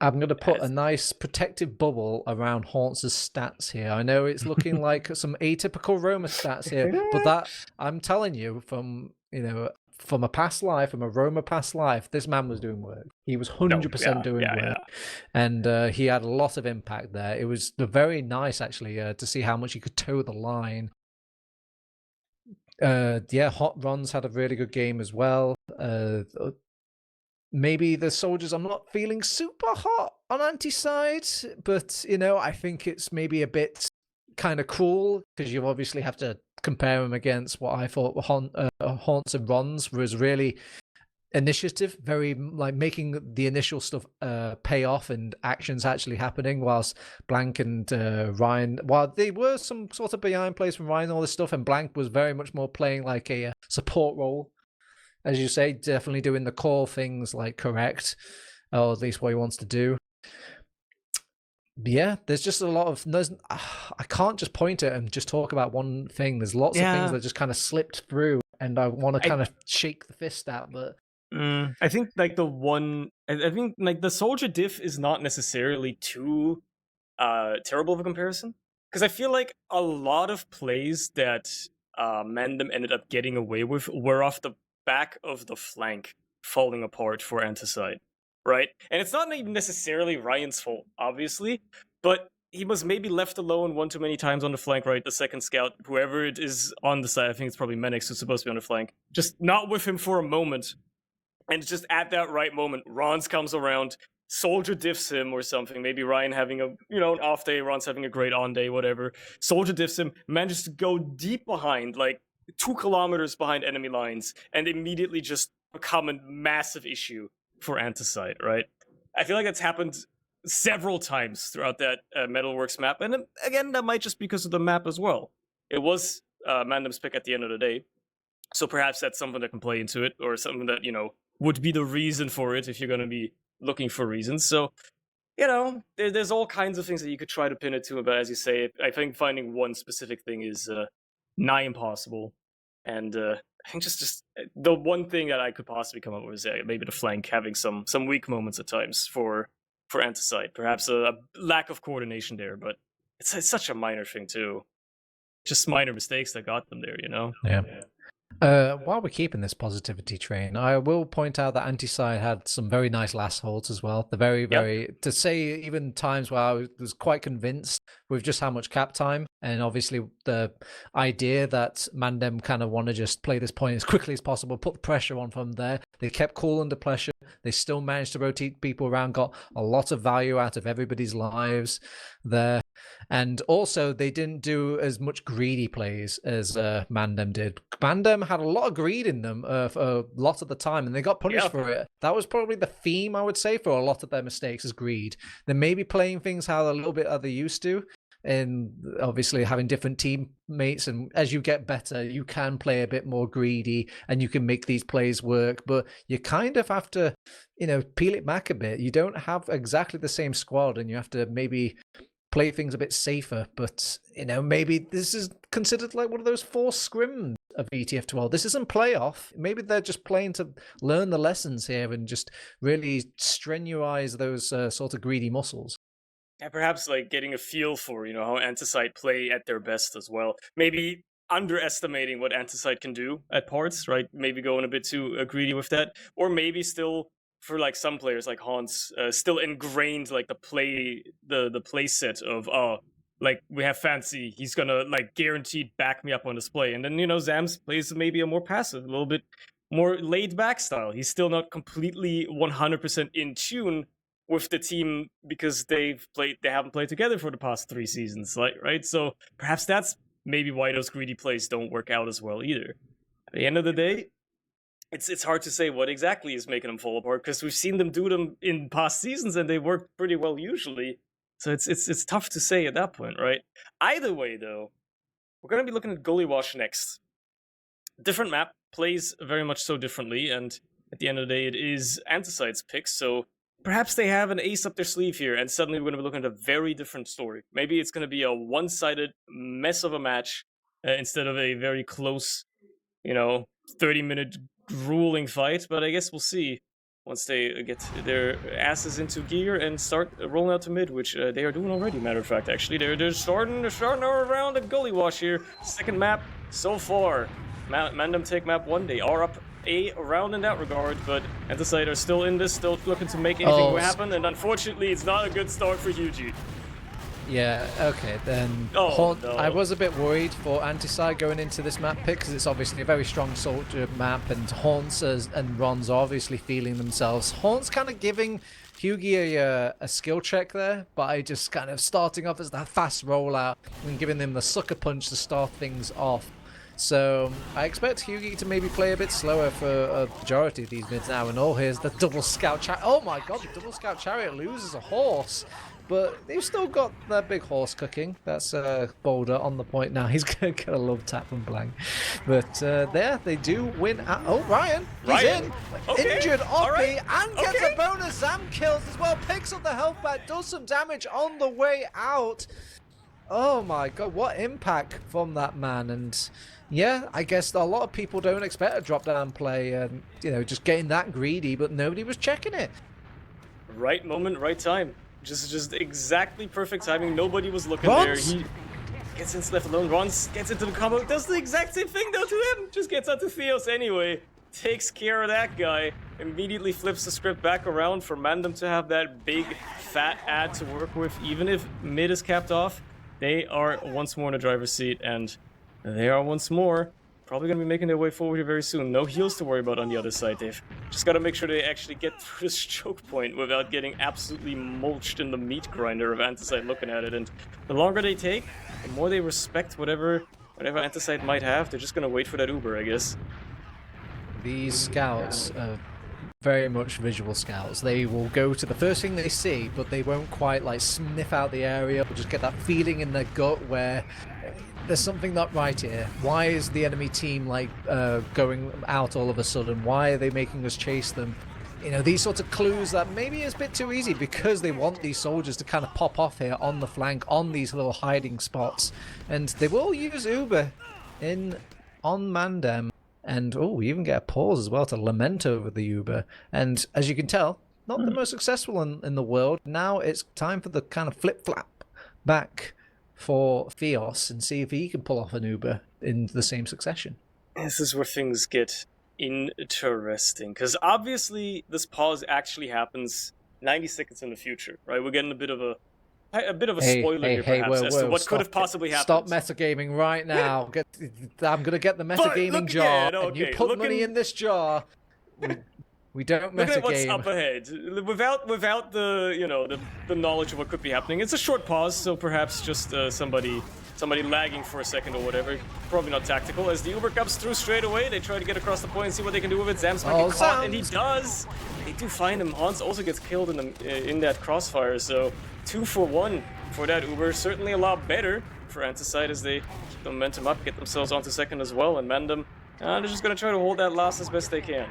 A: I'm going to put a nice protective bubble around Haunts' stats here. I know it's looking like some atypical Roma stats here, but that I'm telling you from a past life, from a Roma past life, this man was doing work. He was 100% doing work, and he had a lot of impact there. It was very nice actually to see how much he could toe the line. Hot Runs had a really good game as well. Maybe the soldiers, I'm not feeling super hot on ANTICIDE, but I think it's maybe a bit kind of cruel because you obviously have to compare them against what I thought Haunts and Runs was really initiative, very like making the initial stuff pay off and actions actually happening, whilst Blank and Ryan, while they were some sort of behind plays from Ryan and all this stuff, and Blank was very much more playing like a support role. As you say, definitely doing the core things like correct, or at least what he wants to do. Yeah, there's just a lot of. I can't just point it and just talk about one thing. There's lots of things that just kind of slipped through, and I want to kind of shake the fist at. But
B: I think like the soldier diff is not necessarily too terrible of a comparison, because I feel like a lot of plays that MANDEM ended up getting away with were off the back of the flank falling apart for ANTICIDE, right? And it's not even necessarily Ryan's fault, obviously, but he was maybe left alone one too many times on the flank, right? The second scout, whoever it is on the side, I think it's probably Menix who's supposed to be on the flank, just not with him for a moment. And just at that right moment, Rons comes around, Soldier diffs him or something. Maybe Ryan having a, you know, an off day, Ron's having a great on day, whatever. Soldier diffs him, manages to go deep behind, like 2 kilometers behind enemy lines, and immediately just become a massive issue for ANTICIDE, right? I feel like that's happened several times throughout that Metalworks map, and again, that might just be because of the map as well. It was Mandem's pick at the end of the day, so perhaps that's something that can play into it, or something that, you know, would be the reason for it if you're going to be looking for reasons. So, you know, there's all kinds of things that you could try to pin it to, but as you say, I think finding one specific thing is nigh impossible. And I think just the one thing that I could possibly come up with is maybe the flank having some weak moments at times for ANTICIDE. Perhaps a lack of coordination there, but it's such a minor thing too. Just minor mistakes that got them there, you know?
A: Yeah. While we're keeping this positivity train, I will point out that ANTICIDE had some very nice last holds as well. The very, to say even times where I was quite convinced with just how much cap time, and obviously the idea that Mandem kind of want to just play this point as quickly as possible, put the pressure on from there. They kept cool under pressure. They still managed to rotate people around, got a lot of value out of everybody's lives there. And also, they didn't do as much greedy plays as Mandem did. Mandem had a lot of greed in them for a lot of the time, and they got punished for it. That was probably the theme, I would say, for a lot of their mistakes is greed. They're maybe playing things how a little bit how they used to, and obviously having different teammates. And as you get better, you can play a bit more greedy, and you can make these plays work. But you kind of have to, you know, peel it back a bit. You don't have exactly the same squad, and you have to maybe play things a bit safer. But, you know, maybe this is considered like one of those forced scrims of ETF2L. This isn't playoff. Maybe they're just playing to learn the lessons here and just really strenuize those sort of greedy muscles.
B: Yeah, perhaps like getting a feel for, you know, how ANTICIDE play at their best as well. Maybe underestimating what ANTICIDE can do at parts, right? Maybe going a bit too greedy with that, or maybe still for like some players like Hans, still ingrained like the play set of like we have Fancy, he's gonna like guaranteed back me up on display, and then, you know, Zams plays maybe a more passive, a little bit more laid back style. He's still not completely 100% in tune with the team because they haven't played together for the past 3 seasons, like, right? So perhaps that's maybe why those greedy plays don't work out as well either. At the end of the day, it's hard to say what exactly is making them fall apart, because we've seen them do them in past seasons and they work pretty well usually. So it's tough to say at that point, right? Either way, though, we're going to be looking at Gullywash next. Different map, plays very much so differently, and at the end of the day, it is ANTICIDE's pick, so perhaps they have an ace up their sleeve here, and suddenly we're going to be looking at a very different story. Maybe it's going to be a one-sided mess of a match instead of a very close, you know, 30-minute grueling fight, but I guess we'll see once they get their asses into gear and start rolling out to mid, which they are doing already, matter of fact, actually. They're starting around the Gullywash here. Second map so far. Mandem take map 1. They are up a round in that regard, but ANTICIDE are still in this, still looking to make anything happen, and unfortunately, it's not a good start for Hugie.
A: Yeah, okay, then
B: no.
A: I was a bit worried for ANTICIDE going into this map pick, because it's obviously a very strong soldier map, and Haunts and Ron's are obviously feeling themselves. Haunts kind of giving Hugie a skill check there by just kind of starting off as that fast rollout and giving him the sucker punch to start things off. So I expect Hugie to maybe play a bit slower for a majority of these mids now. And here's the double scout chariot. Oh my god, the double scout chariot loses a horse. But they've still got that big horse cooking. That's Boulder on the point now. He's going to love tap and blank. But there, they do win. Ryan, he's in. Okay. Injured Oppie and gets a bonus. Zam kills as well. Picks up the health back. Does some damage on the way out. Oh my god, what impact from that man. And yeah, I guess a lot of people don't expect a drop-down play and, you know, just getting that greedy, but nobody was checking it.
B: Right moment, right time. Just exactly perfect timing. Nobody was looking there. He gets in left alone. Ron gets into the combo. Does the exact same thing though to him. Just gets out to Theos anyway. Takes care of that guy. Immediately flips the script back around for Mandem to have that big fat ad to work with. Even if mid is capped off, they are once more in the driver's seat, and they are once more probably going to be making their way forward here very soon. No heals to worry about on the other side. They've just got to make sure they actually get through this choke point without getting absolutely mulched in the meat grinder of ANTICIDE looking at it. And the longer they take, the more they respect whatever ANTICIDE might have. They're just going to wait for that Uber, I guess.
A: These scouts are very much visual scouts. They will go to the first thing they see, but they won't quite like sniff out the area or just get that feeling in their gut where there's something not right here. Why is the enemy team like going out all of a sudden? Why are they making us chase them? You know, these sorts of clues that maybe is a bit too easy because they want these soldiers to kind of pop off here on the flank, on these little hiding spots. And they will use Uber on MANDEM. And, oh, we even get a pause as well to lament over the Uber. And as you can tell, not the most successful in the world. Now it's time for the kind of flip-flap back for Theos and see if he can pull off an Uber in the same succession.
B: This is where things get interesting. Because obviously this pause actually happens 90 seconds in the future, right? We're getting a bit of a spoiler here, perhaps, as to what could have possibly happened.
A: Stop metagaming right now. I'm going to get the metagaming jar, and you put money in this jar. We don't metagame.
B: Look at what's up ahead. Without the the knowledge of what could be happening. It's a short pause, so perhaps just somebody lagging for a second or whatever. Probably not tactical. As the Uber comes through straight away, they try to get across the point and see what they can do with it. Zam's might get caught, and he does. They do find him. Hans also gets killed in that crossfire, so 2 for 1 for that Uber. Certainly a lot better for ANTICIDE as they keep the momentum up, get themselves onto second as well, and MANDEM. They're just going to try to hold that last as best they can.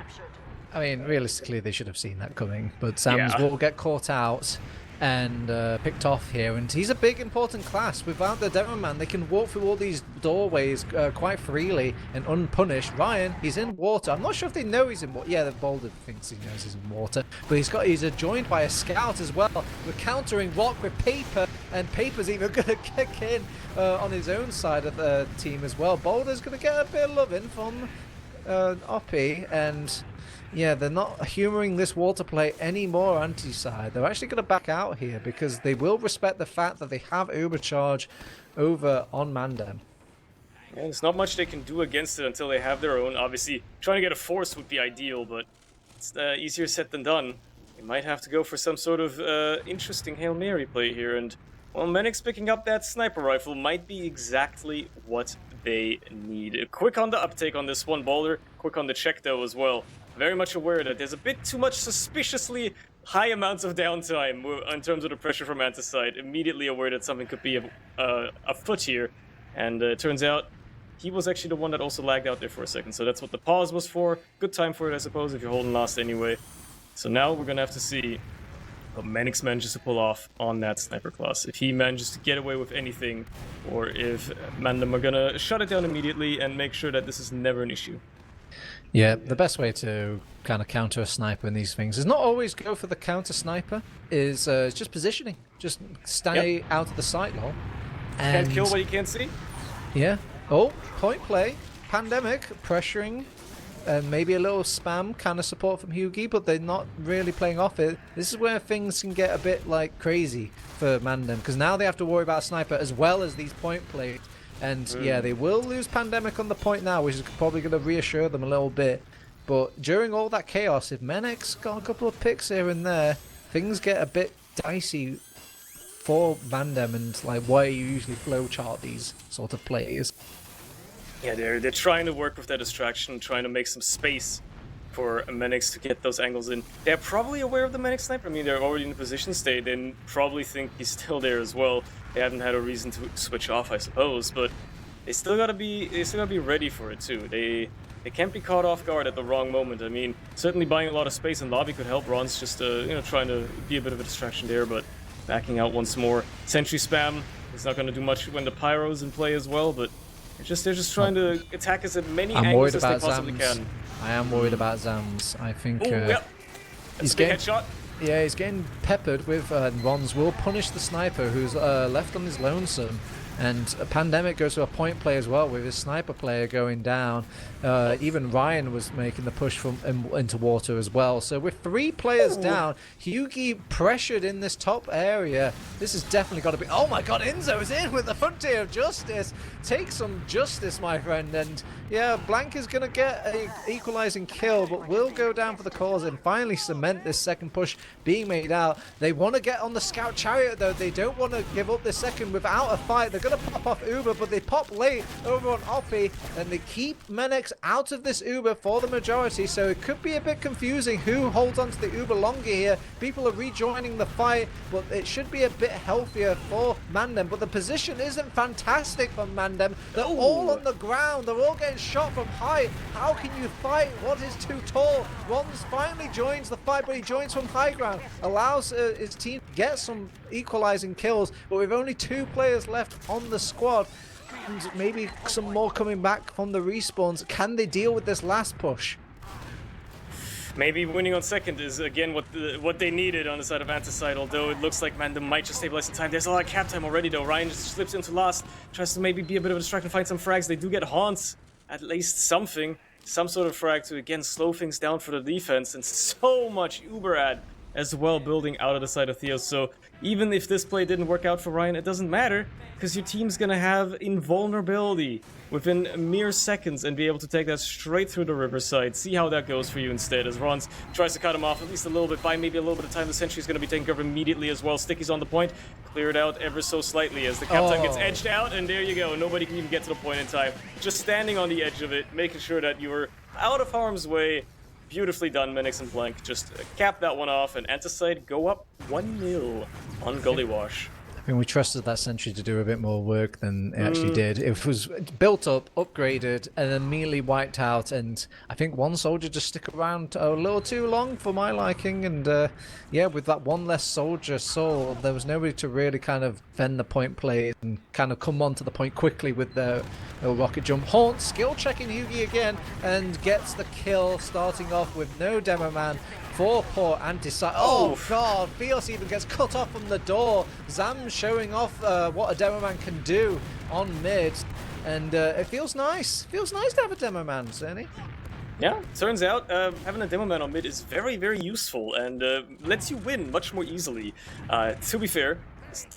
A: I mean, realistically, they should have seen that coming, but Sam's will get caught out and picked off here, and he's a big important class. Without the Demo Man, they can walk through all these doorways quite freely and unpunished. Ryan, he's in water. I'm not sure if they know he's in water. Yeah, the Boulder thinks he knows he's in water, but he's joined by a scout as well. We're countering Rock with Paper, and Paper's even going to kick in on his own side of the team as well. Boulder's going to get a bit of loving from Oppie, and yeah, they're not humoring this water play anymore, ANTICIDE. They're actually going to back out here because they will respect the fact that they have overcharge over on MANDEM.
B: Yeah, there's not much they can do against it until they have their own. Obviously, trying to get a force would be ideal, but it's easier said than done. They might have to go for some sort of interesting Hail Mary play here, and well, Menix picking up that sniper rifle might be exactly what they need. Quick on the uptake on this one, Boulder. Quick on the check, though, as well. Very much aware that there's a bit too much suspiciously high amounts of downtime in terms of the pressure from ANTICIDE. Immediately aware that something could be afoot here. And it turns out he was actually the one that also lagged out there for a second. So that's what the pause was for. Good time for it, I suppose, if you're holding last anyway. So now we're going to have to see what Menix manages to pull off on that sniper class. If he manages to get away with anything, or if MANDEM are going to shut it down immediately and make sure that this is never an issue.
A: Yeah, the best way to kind of counter a sniper in these things is not always go for the counter sniper, is just positioning. Just stay out of the sight lol. And
B: can't kill what you can't see?
A: Yeah. Oh, point play. Pandemic pressuring. Maybe a little spam kind of support from Hugie, but they're not really playing off it. This is where things can get a bit like crazy for MANDEM, because now they have to worry about a sniper as well as these point plays. And yeah, they will lose Pandemic on the point now, which is probably going to reassure them a little bit. But during all that chaos, if Menix got a couple of picks here and there, things get a bit dicey for MANDEM and like why you usually flowchart these sort of plays.
B: Yeah, they're trying to work with that distraction, trying to make some space for Menix to get those angles in. They're probably aware of the Menix sniper. I mean, they're already in the position state. They probably think he's still there as well. They haven't had a reason to switch off, I suppose, but they still gotta be ready for it too. They can't be caught off guard at the wrong moment. I mean, certainly buying a lot of space in lobby could help. Ron's just trying to be a bit of a distraction there, but backing out once more. Sentry spam is not gonna do much when the pyro's in play as well, but they're just trying to attack us at many angles as they possibly can.
A: I am worried about Zams. I think
B: he's getting headshot.
A: Yeah, he's getting peppered with Rons will punish the sniper who's left on his lonesome. And a Pandemic goes to a point play as well with his sniper player going down. Even Ryan was making the push from into water as well. So with 3 players down, Hughie pressured in this top area. This has definitely got to be... Oh my god, Inzo is in with the frontier of justice. Take some justice, my friend. And yeah, Blank is going to get a equalizing kill, but will go down for the cause and finally cement this second push being made out. They want to get on the scout chariot though. They don't want to give up this second without a fight. They're going to pop off Uber, but they pop late over on Oppie, and they keep Menex out of this Uber for the majority, so it could be a bit confusing who holds onto the Uber longer here. People are rejoining the fight, but it should be a bit healthier for Mandem, but the position isn't fantastic for Mandem. They're all on the ground. They're all getting shot from height. How can you fight what is too tall? Rons finally joins the fight, but he joins from high ground, allows his team to get some equalizing kills, but with only 2 players left on the squad, and maybe some more coming back from the respawns. Can they deal with this last push?
B: Maybe winning on second is again what they needed on the side of ANTICIDE, although it looks like Mandem might just stabilize in time. There's a lot of cap time already though. Ryan just slips into last, tries to maybe be a bit of a distraction, find some frags. They do get haunts, at least something, some sort of frag to again slow things down for the defense, and so much Uber ad as well building out of the side of Theos. So even if this play didn't work out for Ryan, it doesn't matter, because your team's gonna have invulnerability within mere seconds and be able to take that straight through the riverside. See how that goes for you instead, as Rons tries to cut him off at least a little bit, by maybe a little bit of time. The sentry's gonna be taken care of immediately as well. Sticky's on the point, cleared out ever so slightly as the captain gets edged out, and there you go. Nobody can even get to the point in time. Just standing on the edge of it, making sure that you were out of harm's way. Beautifully done, Menex and Blank. Just cap that one off, and ANTICIDE go up 1-0 on Gullywash.
A: I mean, we trusted that sentry to do a bit more work than it actually did. It was built up, upgraded, and then immediately wiped out. And I think one soldier just stuck around a little too long for my liking. And yeah, with that one less soldier soul, there was nobody to really kind of fend the point play and kind of come onto the point quickly with the rocket jump. Haunt skill checking Yugi again and gets the kill, starting off with no demo man. For poor ANTICIDE. Oh god, Fios even gets cut off from the door. Zam showing off what a demo man can do on mid, and it feels nice. Feels nice to have a demo man, Cerny.
B: Yeah, turns out having a demo man on mid is very, very useful and lets you win much more easily. To be fair,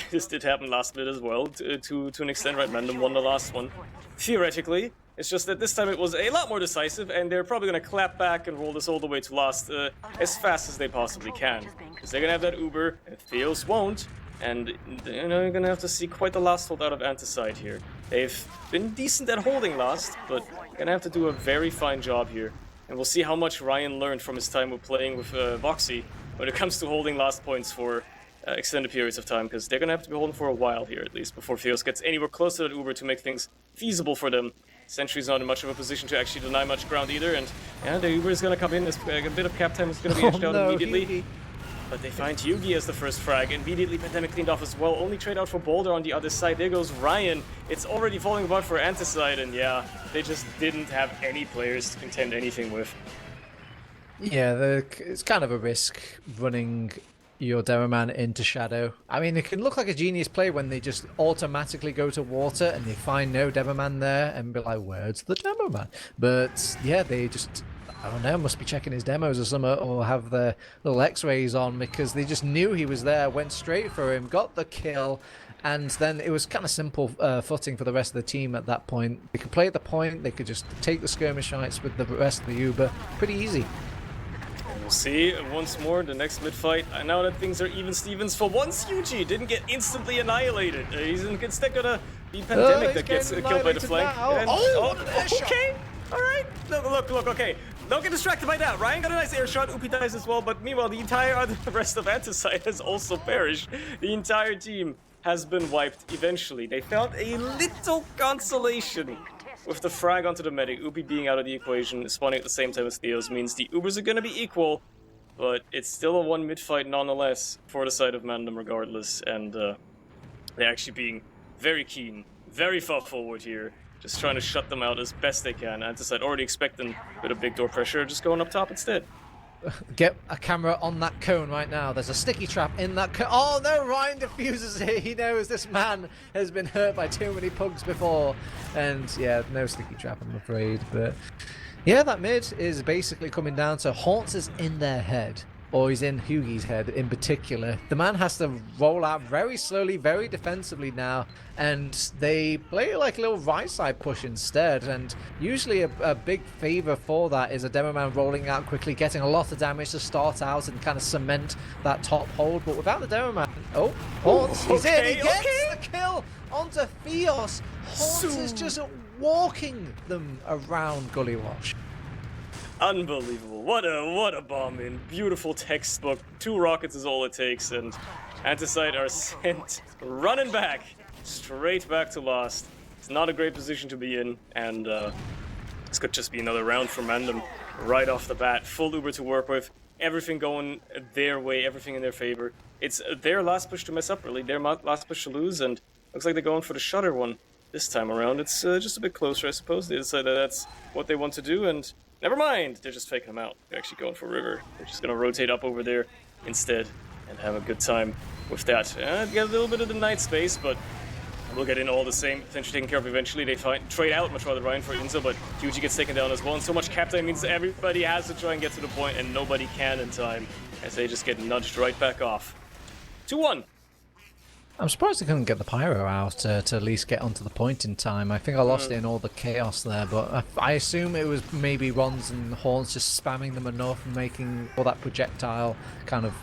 B: this did happen last mid as well, to an extent, right? Mandem won the last one. Theoretically, it's just that this time it was a lot more decisive, and they're probably going to clap back and roll this all the way to last as fast as they possibly can. Because they're going to have that Uber, and Theos won't, and you know, you're going to have to see quite the last hold out of ANTICIDE here. They've been decent at holding last, but going to have to do a very fine job here. And we'll see how much Ryan learned from his time with playing with Voxy when it comes to holding last points for extended periods of time, because they're going to have to be holding for a while here, at least, before Theos gets anywhere close to that Uber to make things feasible for them. Sentry's not in much of a position to actually deny much ground either, and yeah, the Uber is going to come in. A bit of cap time is going to be edged out immediately. Yugi. But they find Yugi as the first frag. Immediately, Pandemic cleaned off as well. Only trade out for Boulder on the other side. There goes Ryan. It's already falling apart for ANTICIDE, and yeah, they just didn't have any players to contend anything with.
A: Yeah, it's kind of a risk running your demo man into shadow. I mean, it can look like a genius play when they just automatically go to water and they find no demo man there and be like, where's the demo man? But yeah, they just, I don't know, must be checking his demos or something, or have the little x-rays on, because they just knew he was there, went straight for him, got the kill, and then it was kind of simple footing for the rest of the team at that point. They could play at the point, they could just take the skirmishites with the rest of the Uber. Pretty easy.
B: We'll see once more the next mid fight. Now that things are even Stevens, for once Yuji didn't get instantly annihilated. He's instead gonna be Pandemic that gets killed by the flank. And, okay, alright. Look, okay. Don't get distracted by that. Ryan got a nice air shot, Upi dies as well, but meanwhile the entire rest of ANTICIDE has also perished. The entire team has been wiped eventually. They found a little consolation with the frag onto the medic. Upi being out of the equation, spawning at the same time as Theos, means the Ubers are going to be equal, but it's still a one mid fight nonetheless for the side of Mandem regardless, and they're actually being very keen, very far forward here, just trying to shut them out as best they can. ANTICIDE already expecting a bit of big door pressure, just going up top instead.
A: get a camera on that cone right now. There's a sticky trap in that cone. Oh no, Ryan defuses it. He knows this man has been hurt by too many pugs before. And yeah, no sticky trap, I'm afraid. But yeah, that mid is basically coming down to Haunts is in their head. Or he's in Hughie's head in particular. The man has to roll out very slowly, very defensively now, and they play like a little right side push instead. And usually a big favor for that is a demo man rolling out quickly, getting a lot of damage to start out and kind of cement that top hold. But without the demo man, oh, Haunts, he's in, he gets the kill onto Theos. Haunts is just walking them around Gullywash.
B: Unbelievable. What a bomb in. Beautiful textbook. 2 rockets is all it takes, and ANTICIDE are sent running back. Straight back to Lost. It's not a great position to be in, and this could just be another round for MANDEM right off the bat. Full Uber to work with. Everything going their way, everything in their favor. It's their last push to mess up, really. Their last push to lose, and looks like they're going for the shutter one this time around. It's just a bit closer, I suppose. They decided that's what they want to do, and never mind, they're just faking them out. They're actually going for River. They're just going to rotate up over there instead and have a good time with that. Get a little bit of the night space, but we'll get in all the same. Potentially taken care of eventually. They trade out much rather Ryan for Inzo, but Hugie gets taken down as well. And so much cap time means everybody has to try and get to the point, and nobody can in time as they just get nudged right back off. 2-1.
A: I'm surprised they couldn't get the pyro out to at least get onto the point in time. I think I lost it in all the chaos there, but I assume it was maybe Rons and Horns just spamming them enough and making all that projectile kind of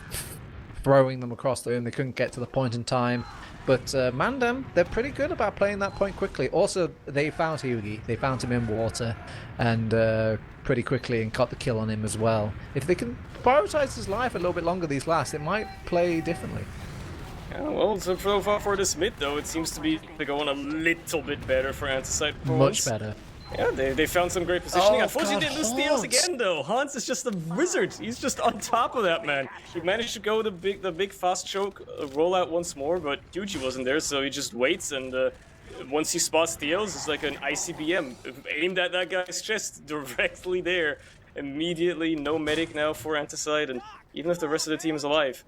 A: throwing them across the room. They couldn't get to the point in time. But MANDEM, they're pretty good about playing that point quickly. Also, they found Hugie. They found him in water and pretty quickly and got the kill on him as well. If they can prioritize his life a little bit longer these last, it might play differently.
B: Yeah, well, so far for this mid, though, it seems to be going a little bit better for ANTICIDE.
A: Much better.
B: Yeah, they found some great positioning.
A: Oh,
B: Unfortunately,
A: God,
B: they lose steals again, though. Hans is just a wizard. He's just on top of that, man. He managed to go the big fast choke rollout once more, but Hugie wasn't there, so he just waits, and once he spots steals, it's like an ICBM. Aimed at that guy's chest directly there. Immediately, no medic now for ANTICIDE, and even if the rest of the team is alive,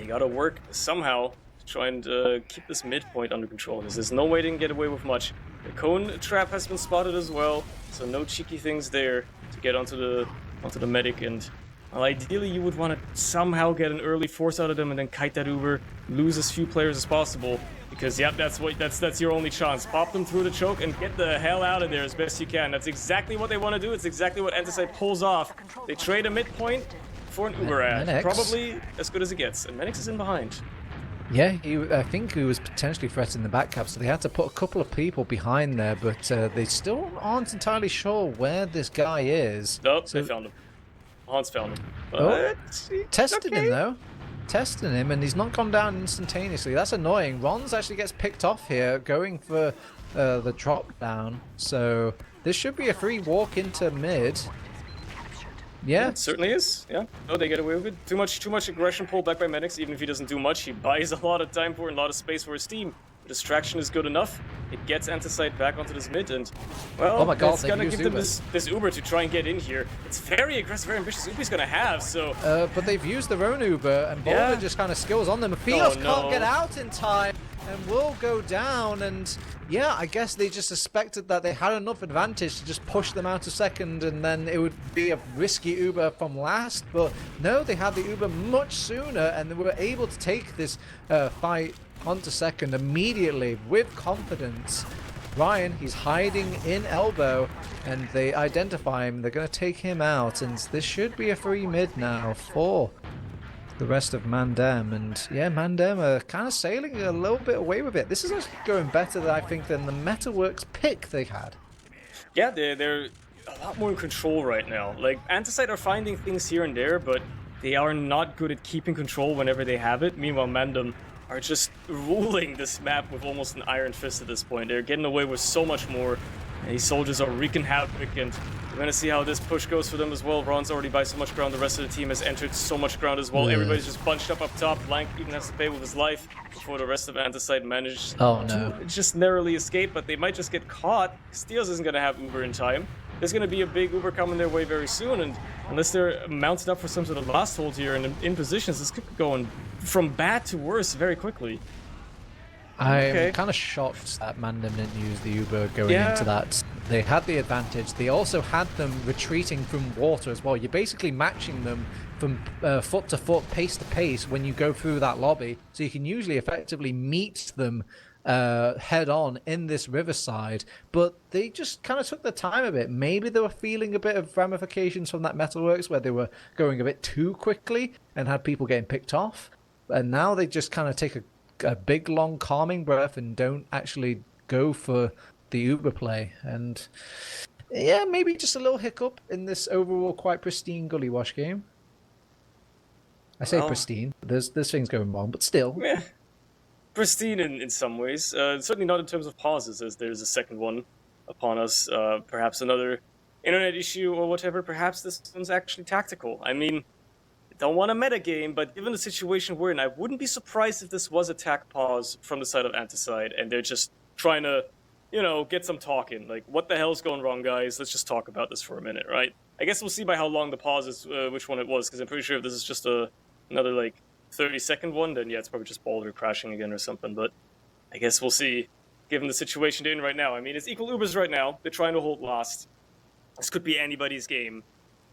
B: you gotta work somehow to try and keep this midpoint under control, because there's no way they can get away with much. The cone trap has been spotted as well, so no cheeky things there to get onto the medic. And well, ideally you would want to somehow get an early force out of them and then kite that Uber, lose as few players as possible, because yep, that's your only chance. Pop them through the choke and get the hell out of there as best you can. That's exactly what they want to do. It's exactly what ANTICIDE pulls off. They trade a midpoint for an Uber ad. Probably as good as it gets, and Menix is in behind.
A: Yeah, I think he was potentially threatening the back cap, so they had to put a couple of people behind there, but they still aren't entirely sure where this guy is.
B: Nope, so they found him. Hans found him.
A: Tested him though. Testing him, and he's not gone down instantaneously. That's annoying. Rons actually gets picked off here, going for the drop down. So this should be a free walk into mid. Yeah,
B: it certainly is. Yeah. Oh, they get away with it. Too much aggression pulled back by Menix. Even if he doesn't do much, he buys a lot of time for it and a lot of space for his team. Distraction is good enough. It gets ANTICIDE back onto this mid, and well,
A: oh my God,
B: it's gonna give them this Uber to try and get in here. It's very aggressive, very ambitious. Uber's gonna have so.
A: But they've used their own Uber, and Boulder just kind of skills on them. Theos can't get out in time, and will go down. And yeah, I guess they just suspected that they had enough advantage to just push them out a second, and then it would be a risky Uber from last. But no, they had the Uber much sooner, and they were able to take this fight onto second immediately with confidence. Ryan, he's hiding in elbow, and they identify him. They're going to take him out, and this should be a free mid now for the rest of MANDEM. And yeah, MANDEM are kind of sailing a little bit away with it. This is actually going better, than I think, than the Metalworks pick they had.
B: Yeah, they're a lot more in control right now. Like, ANTICIDE are finding things here and there, but they are not good at keeping control whenever they have it. Meanwhile, MANDEM are just ruling this map with almost an iron fist at this point. They're getting away with so much more. And these soldiers are wreaking havoc, and we're going to see how this push goes for them as well. Ron's already by so much ground. The rest of the team has entered so much ground as well. Yeah. Everybody's just bunched up top. Blank even has to pay with his life before the rest of ANTICIDE managed to just narrowly escape, but they might just get caught. Steels isn't going to have Uber in time. there's going to be a big Uber coming their way very soon, and unless they're mounted up for some sort of last hold here and in positions, this could be going from bad to worse very quickly.
A: I'm kind of shocked that MANDEM didn't use the Uber going into that. They had the advantage. They also had them retreating from water as well. You're basically matching them from foot to foot, pace to pace when you go through that lobby. So you can usually effectively meet them head on in this riverside. But they just kind of took their time a bit. Maybe they were feeling a bit of ramifications from that Metalworks where they were going a bit too quickly and had people getting picked off. And now they just kind of take a big long calming breath and don't actually go for the Uber play. And yeah, maybe just a little hiccup in this overall quite pristine Gullywash game. I say pristine, there's things going wrong, but still.
B: Yeah, pristine in some ways. Certainly not in terms of pauses, as there's a second one upon us. Perhaps another internet issue or whatever. Perhaps this one's actually tactical. I mean, don't want a metagame, but given the situation we're in, I wouldn't be surprised if this was a tac pause from the side of ANTICIDE, and they're just trying to, you know, get some talk in. Like, what the hell's going wrong, guys? Let's just talk about this for a minute, right? I guess we'll see by how long the pause is, which one it was, because I'm pretty sure if this is just another, like, 30-second one, then yeah, it's probably just Boulder crashing again or something, but I guess we'll see, given the situation they're in right now. I mean, it's equal Ubers right now. They're trying to hold last. This could be anybody's game.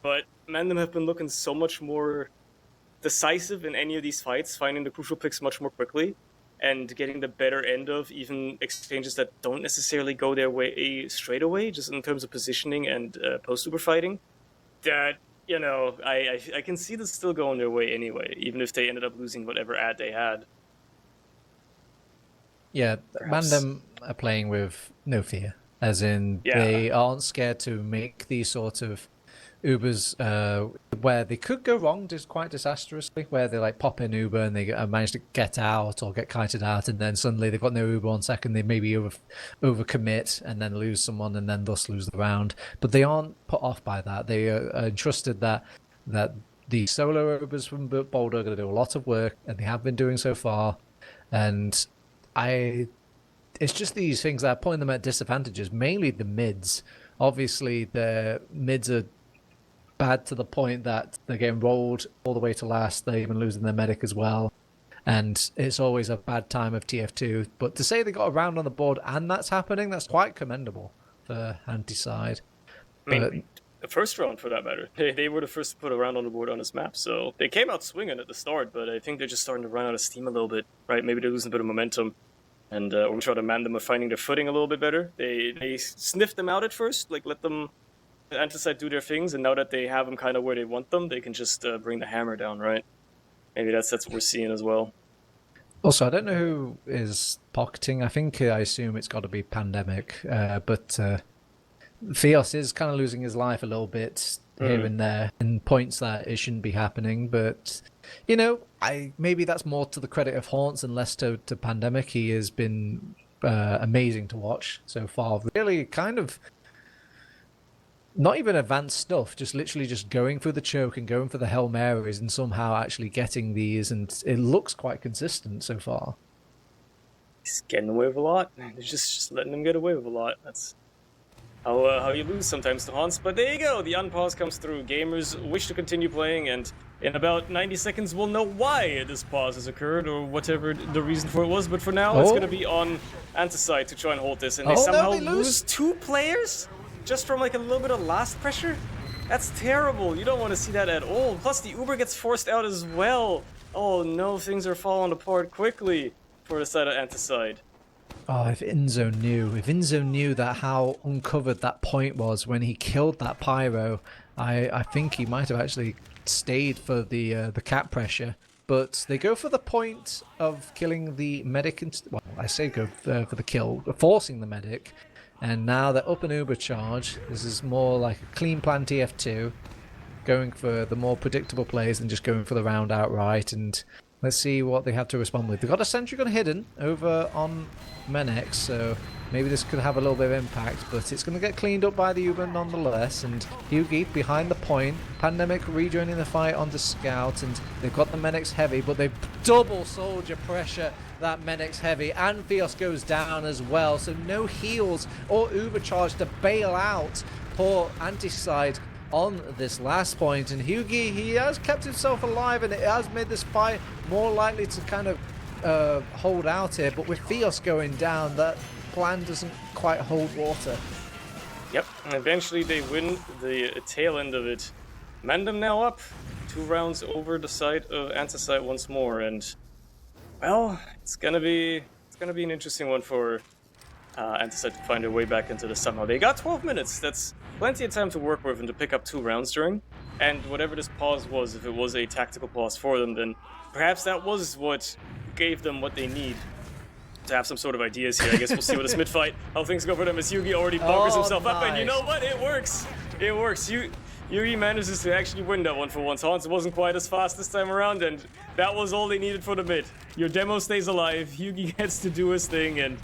B: But MANDEM have been looking so much more decisive in any of these fights, finding the crucial picks much more quickly, and getting the better end of even exchanges that don't necessarily go their way straight away, just in terms of positioning and post-Uber fighting, that, you know, I can see this still going their way anyway, even if they ended up losing whatever ad they had.
A: Yeah, MANDEM are playing with no fear, as in they aren't scared to make these sort of Ubers where they could go wrong just quite disastrously, where they like pop in Uber and they manage to get out or get kited out, and then suddenly they've got no Uber on second, they maybe overcommit and then lose someone and then thus lose the round. But they aren't put off by that. They are entrusted that the solo Ubers from Boulder are going to do a lot of work, and they have been doing so far. And it's just these things that are putting them at disadvantages, mainly the mids. Obviously, the mids are bad to the point that they're getting rolled all the way to last. They're even losing their medic as well. And it's always a bad time of TF2. But to say they got a round on the board and that's happening, that's quite commendable for ANTICIDE.
B: I mean, the first round, for that matter. They were the first to put a round on the board on this map. So they came out swinging at the start, but I think they're just starting to run out of steam a little bit, right? Maybe they're losing a bit of momentum. And we try to MANDEM are finding their footing a little bit better. They sniffed them out at first, like let them ANTICIDE do their things, and now that they have them kind of where they want them, they can just bring the hammer down, right? Maybe that's what we're seeing as well.
A: Also, I don't know who is pocketing. I assume it's got to be Pandemic, but Theos is kind of losing his life a little bit here and there, in points that it shouldn't be happening. But you know, maybe that's more to the credit of Haunts and less to Pandemic. He has been amazing to watch so far. Really, kind of. Not even advanced stuff, just literally just going for the choke and going for the Hail Marys and somehow actually getting these, and it looks quite consistent so far.
B: He's getting away with a lot. They're just letting him get away with a lot. That's how you lose sometimes to Haunts. But there you go, the unpause comes through. Gamers wish to continue playing, and in about 90 seconds we'll know why this pause has occurred, or whatever the reason for it was. But for now, it's going to be on ANTICIDE to try and hold this, and they somehow lose 2 players? Just from like a little bit of last pressure? That's terrible. You don't want to see that at all. Plus the Uber gets forced out as well. Oh no, things are falling apart quickly for the side of ANTICIDE.
A: Oh, if Inzo knew that how uncovered that point was when he killed that pyro, I think he might have actually stayed for the cap pressure. But they go for the point of killing the medic. Well, I say go for the kill, forcing the medic. And now they're up an Uber charge. This is more like a clean plan TF2, going for the more predictable plays than just going for the round outright. And let's see what they have to respond with. They've got a sentry gun hidden over on Menex, so maybe this could have a little bit of impact, but it's going to get cleaned up by the Uber nonetheless. And Hughie behind the point, Pandemic rejoining the fight onto Scout, and they've got the Menex heavy, but they've double soldier pressure that Menex heavy, and Theos goes down as well, so no heals or Uber charge to bail out support ANTICIDE on this last point, and Hughie, he has kept himself alive, and it has made this fight more likely to kind of hold out here. But with Theos going down, that plan doesn't quite hold water.
B: Yep, and eventually they win the tail end of it. MANDEM now up 2 rounds over the side of ANTICIDE once more, and well, it's gonna be an interesting one for ANTICIDE to find their way back into this somehow. They got 12 minutes. That's plenty of time to work with and to pick up 2 rounds during. And whatever this pause was, if it was a tactical pause for them, then perhaps that was what gave them what they need to have some sort of ideas here. I guess we'll see with this mid fight how things go for them, as Yugi already bunkers himself up, and you know what? It works. It works. Yugi manages to actually win that one for once. Hans wasn't quite as fast this time around, and that was all they needed for the mid. Your demo stays alive. Yugi gets to do his thing, and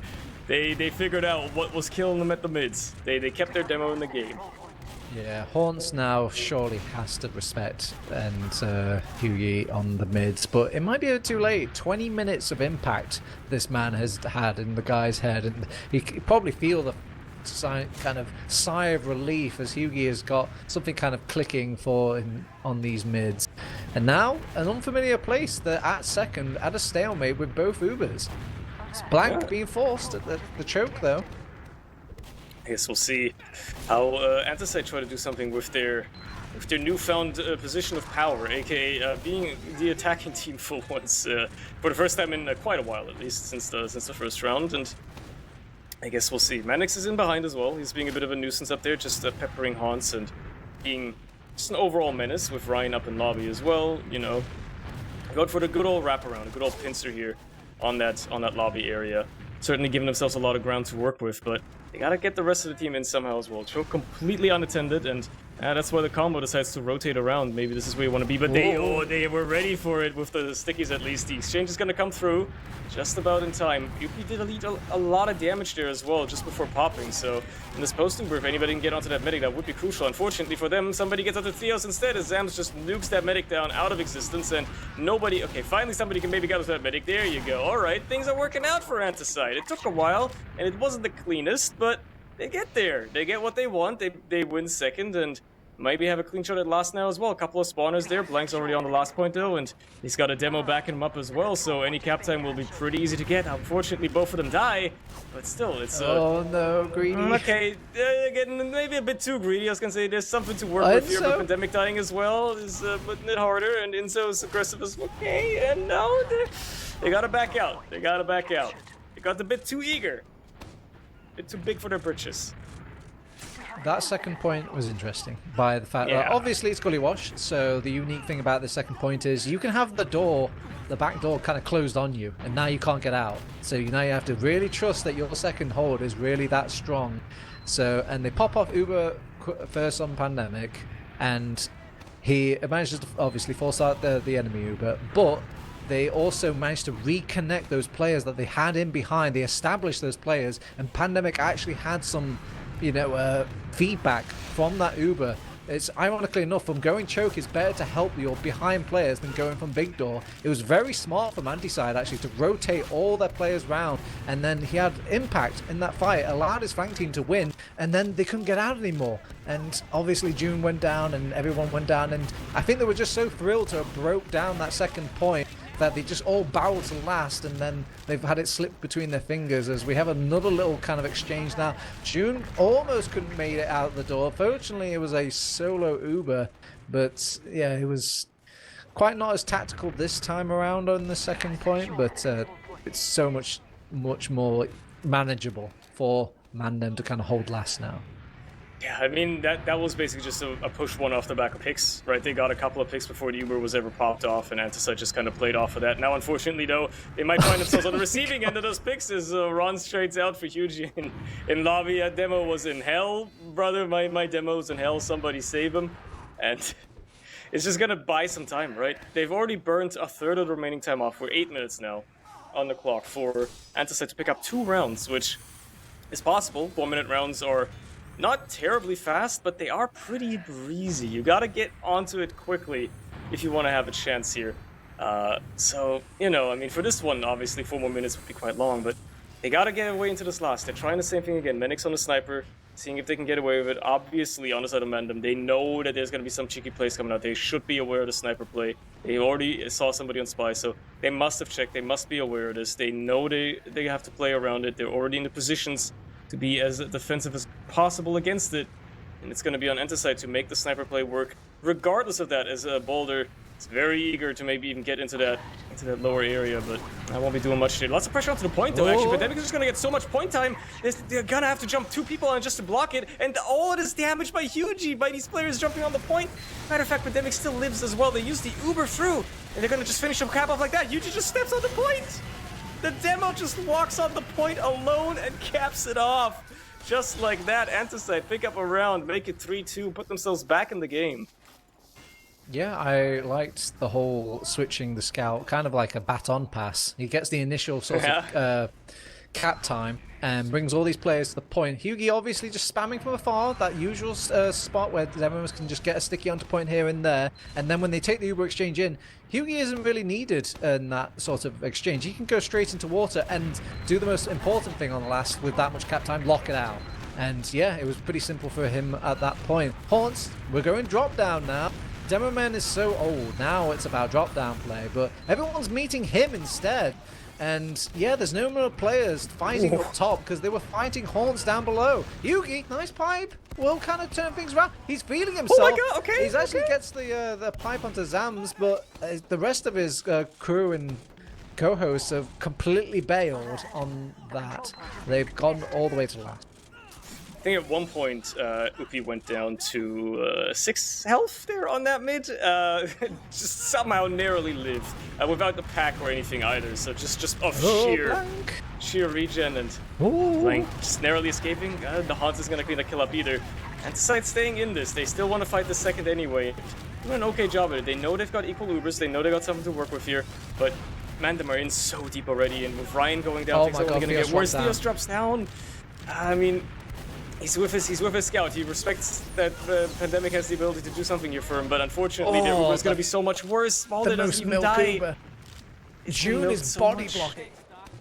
B: they figured out what was killing them at the mids. They kept their demo in the game.
A: Yeah, Haunts now surely has to respect and Hughie on the mids, but it might be a bit too late. 20 minutes of impact this man has had in the guy's head, and he could probably feel the kind of sigh of relief as Hughie has got something kind of clicking on these mids. And now an unfamiliar place. They're at second at a stalemate with both Ubers. It's Blank being forced at the choke though.
B: I guess we'll see how ANTICIDE try to do something with their newfound position of power, aka being the attacking team for once, for the first time in quite a while, at least since the first round. And I guess we'll see. Manix is in behind as well. He's being a bit of a nuisance up there, just peppering Haunts and being just an overall menace, with Ryan up in lobby as well. You know, going for the good old wraparound, a good old pincer here on that lobby area. Certainly giving themselves a lot of ground to work with, but they gotta get the rest of the team in somehow as well. Choke completely unattended, and that's why the combo decides to rotate around. Maybe this is where you want to be, but they were ready for it with the stickies at least. The exchange is gonna come through just about in time. Yuki did a lot of damage there as well, just before popping, so in this posting brew, if anybody can get onto that medic, that would be crucial. Unfortunately for them, somebody gets onto Theos instead, as Zams just nukes that medic down out of existence, and nobody... Okay, finally somebody can maybe get onto that medic. There you go. Alright, things are working out for ANTICIDE. It took a while, and it wasn't the cleanest, but they get there. They get what they want. They win second, and maybe have a clean shot at last now as well. A couple of spawners there. Blank's already on the last point though, and he's got a demo backing him up as well, so any cap time will be pretty easy to get. Unfortunately, both of them die, but still, it's...
A: oh no, greedy.
B: Okay, getting maybe a bit too greedy. I was gonna say there's something to work with here, but Pandemic dying as well is putting it harder, and Inzo is aggressive as well. Okay, and now they gotta back out. They gotta back out. They got a bit too eager. A bit too big for their britches.
A: That second point was interesting by the fact that obviously it's Gullywash, so the unique thing about the second point is you can have the back door kind of closed on you, and now you can't get out. So now you have to really trust that your second hold is really that strong. So, and they pop off Uber first on Pandemic, and he manages to obviously force out the enemy Uber, but they also managed to reconnect those players that they had in behind. They established those players, and Pandemic actually had some, you know, feedback from that Uber. It's ironically enough, from going choke is better to help your behind players than going from big door. It was very smart from ANTICIDE actually to rotate all their players round, and then he had impact in that fight, allowed his flank team to win, and then they couldn't get out anymore. And obviously June went down and everyone went down, and I think they were just so thrilled to have broke down that second point that they just all barreled to last, and then they've had it slip between their fingers as we have another little kind of exchange now. June almost couldn't make it out the door. Fortunately, it was a solo Uber, but yeah, it was quite not as tactical this time around on the second point, but it's so much more manageable for MANDEM to kind of hold last now.
B: Yeah, I mean, that was basically just a push one off the back of picks, right? They got a couple of picks before the Uber was ever popped off, and ANTICIDE just kind of played off of that. Now, unfortunately, though, they might find themselves on the receiving end of those picks as Ron straights out for Huge in lobby. That demo was in hell, brother. My demo's in hell. Somebody save him. And it's just going to buy some time, right? They've already burnt a third of the remaining time off. We're 8 minutes now on the clock for ANTICIDE to pick up 2 rounds, which is possible. 4-minute rounds are not terribly fast, but they are pretty breezy. You gotta get onto it quickly if you want to have a chance here. So, you know, I mean, for this one, obviously 4 more minutes would be quite long, but They gotta get away into this last. They're trying the same thing again. Menix on the sniper, seeing if they can get away with it. Obviously, on the side of MANDEM, they know that there's gonna be some cheeky plays coming out. They should be aware of the sniper play. They already saw somebody on spy, so they must have checked. They must be aware of this. They know they have to play around it. They're already in the positions to be as defensive as possible against it. And it's gonna be on ANTICIDE to make the sniper play work. Regardless of that, as Boulder is very eager to maybe even get into that lower area, but I won't be doing much today. Lots of pressure onto the point though, actually. Pandemic is just gonna get so much point time. They're gonna have to jump 2 people on it just to block it, and all of this damage by Hugie, by these players jumping on the point. Matter of fact, Pandemic still lives as well. They use the Uber through, and they're gonna just finish up cap off like that. Hugie just steps on the point. The demo just walks on the point alone and caps it off. Just like that, ANTICIDE pick up a round, make it 3-2, put themselves back in the game.
A: Yeah, I liked the whole switching the scout, kind of like a baton pass. He gets the initial sort of cap time and brings all these players to the point. Hugie obviously just spamming from afar, that usual spot where Demons can just get a sticky onto point here and there. And then when they take the Uber exchange in, Hugie isn't really needed in that sort of exchange. He can go straight into water and do the most important thing on the last with that much cap time, lock it out. And yeah, it was pretty simple for him at that point. Haunts, we're going drop down now. Demoman is so old, now it's about drop down play, but everyone's meeting him instead. And yeah, there's no more players fighting up top because they were fighting Haunts down below. Yugi, nice pipe, will kind of turn things around. He's feeling himself.
B: Oh my god, okay.
A: He actually gets the pipe onto Zams, but the rest of his crew and co-hosts have completely bailed on that. They've gone all the way to last.
B: I think at one point, Upi went down to 6 health there on that mid. Just somehow narrowly lived without the pack or anything either. So just off sheer regen and blank, just narrowly escaping. The Hans is gonna clean the kill up either. ANTICIDE staying in this. They still want to fight the second anyway. Doing an okay job of it. They know they've got equal Ubers. They know they got something to work with here. But MANDEM are in so deep already, and with Ryan going down, things are only gonna get worse. Theos drops down. I mean. He's with his scout. He respects that the Pandemic has the ability to do something here for him, but unfortunately their Uber is going to be so much worse. Balder doesn't even die.
A: June is body blocking.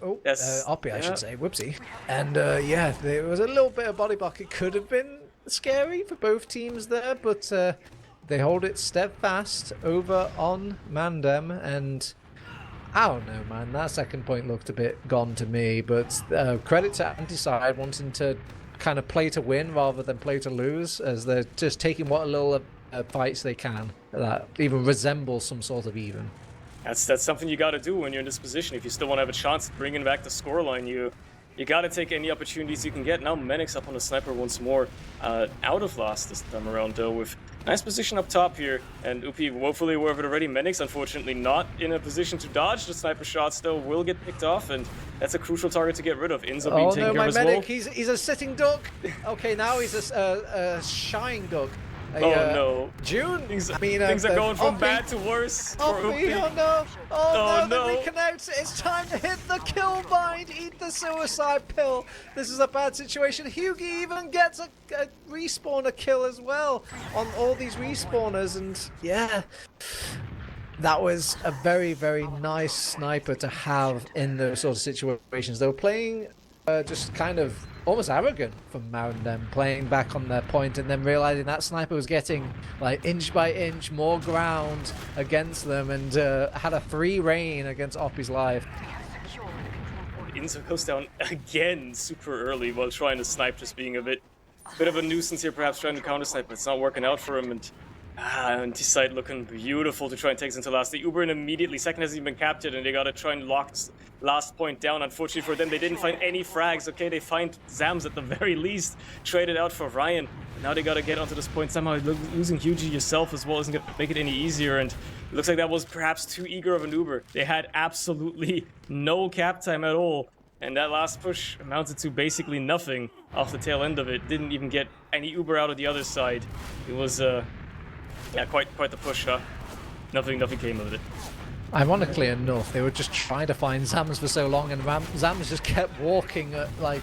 A: Oh, yes. Oppie, I should say. Whoopsie. And yeah, there was a little bit of body block. It could have been scary for both teams there, but they hold it steadfast over on MANDEM, and I don't know, man. That second point looked a bit gone to me, but credit to ANTICIDE wanting to kind of play to win rather than play to lose, as they're just taking what little fights they can that even resemble some sort of even.
B: That's something you got to do when you're in this position. If you still want to have a chance at bringing back the scoreline, you got to take any opportunities you can get. Now Menix up on the sniper once more, out of last this time around though, with nice position up top here, and Upi woefully aware of it already. Menix unfortunately not in a position to dodge the sniper shots though, will get picked off, and that's a crucial target to get rid of. Ends up being taken care of as well.
A: Medic, he's a sitting duck. Okay, now he's a shying duck.
B: No.
A: June.
B: Things are going from bad to worse for Upi.
A: Oh no! Oh no!
B: No.
A: They reconnect. It's time to hit the kill bind. Eat the suicide pill. This is a bad situation. Hugie even gets a respawner kill as well on all these respawners, and yeah, that was a very, very nice sniper to have in those sort of situations. They were playing just kind of almost arrogant from MANDEM, playing back on their point and then realizing that sniper was getting like inch by inch more ground against them, and had a free reign against Oppie's life.
B: Inzo goes down again super early while trying to snipe, just being a bit of a nuisance here, perhaps trying to counter snipe, but it's not working out for him. And ANTICIDE looking beautiful to try and take us into last. They Uber in immediately, second hasn't even been captured, and they gotta try and lock last point down. Unfortunately for them, they didn't find any frags. Okay, they find Zams at the very least, traded out for Ryan. Now they gotta get onto this point. Somehow losing Hugie yourself as well isn't gonna make it any easier, and it looks like that was perhaps too eager of an Uber. They had absolutely no cap time at all, and that last push amounted to basically nothing off the tail end of it. Didn't even get any Uber out of the other side. It was yeah, quite the push, huh? Nothing came of it.
A: Ironically enough, they were just trying to find Zams for so long, and Zams just kept walking like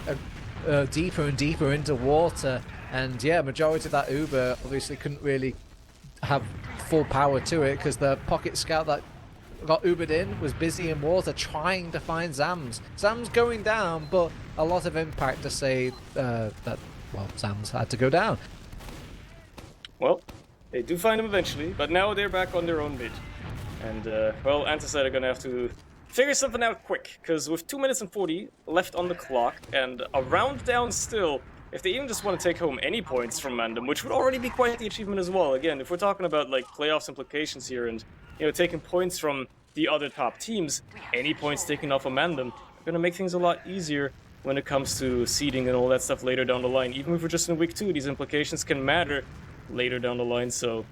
A: deeper and deeper into water. And yeah, majority of that Uber obviously couldn't really have full power to it because the pocket scout that got Ubered in, was busy in water trying to find Zams. Zams going down, but a lot of impact to say that, well, Zams had to go down.
B: Well, they do find him eventually, but now they're back on their own mid. And, well, ANTICIDE are gonna have to figure something out quick, because with 2 minutes and 40 left on the clock, and a round down still, if they even just want to take home any points from MANDEM, which would already be quite the achievement as well. Again, if we're talking about, like, playoffs implications here and, you know, taking points from the other top teams, any points taken off of MANDEM are gonna make things a lot easier when it comes to seeding and all that stuff later down the line. Even if we're just in week 2, these implications can matter later down the line, so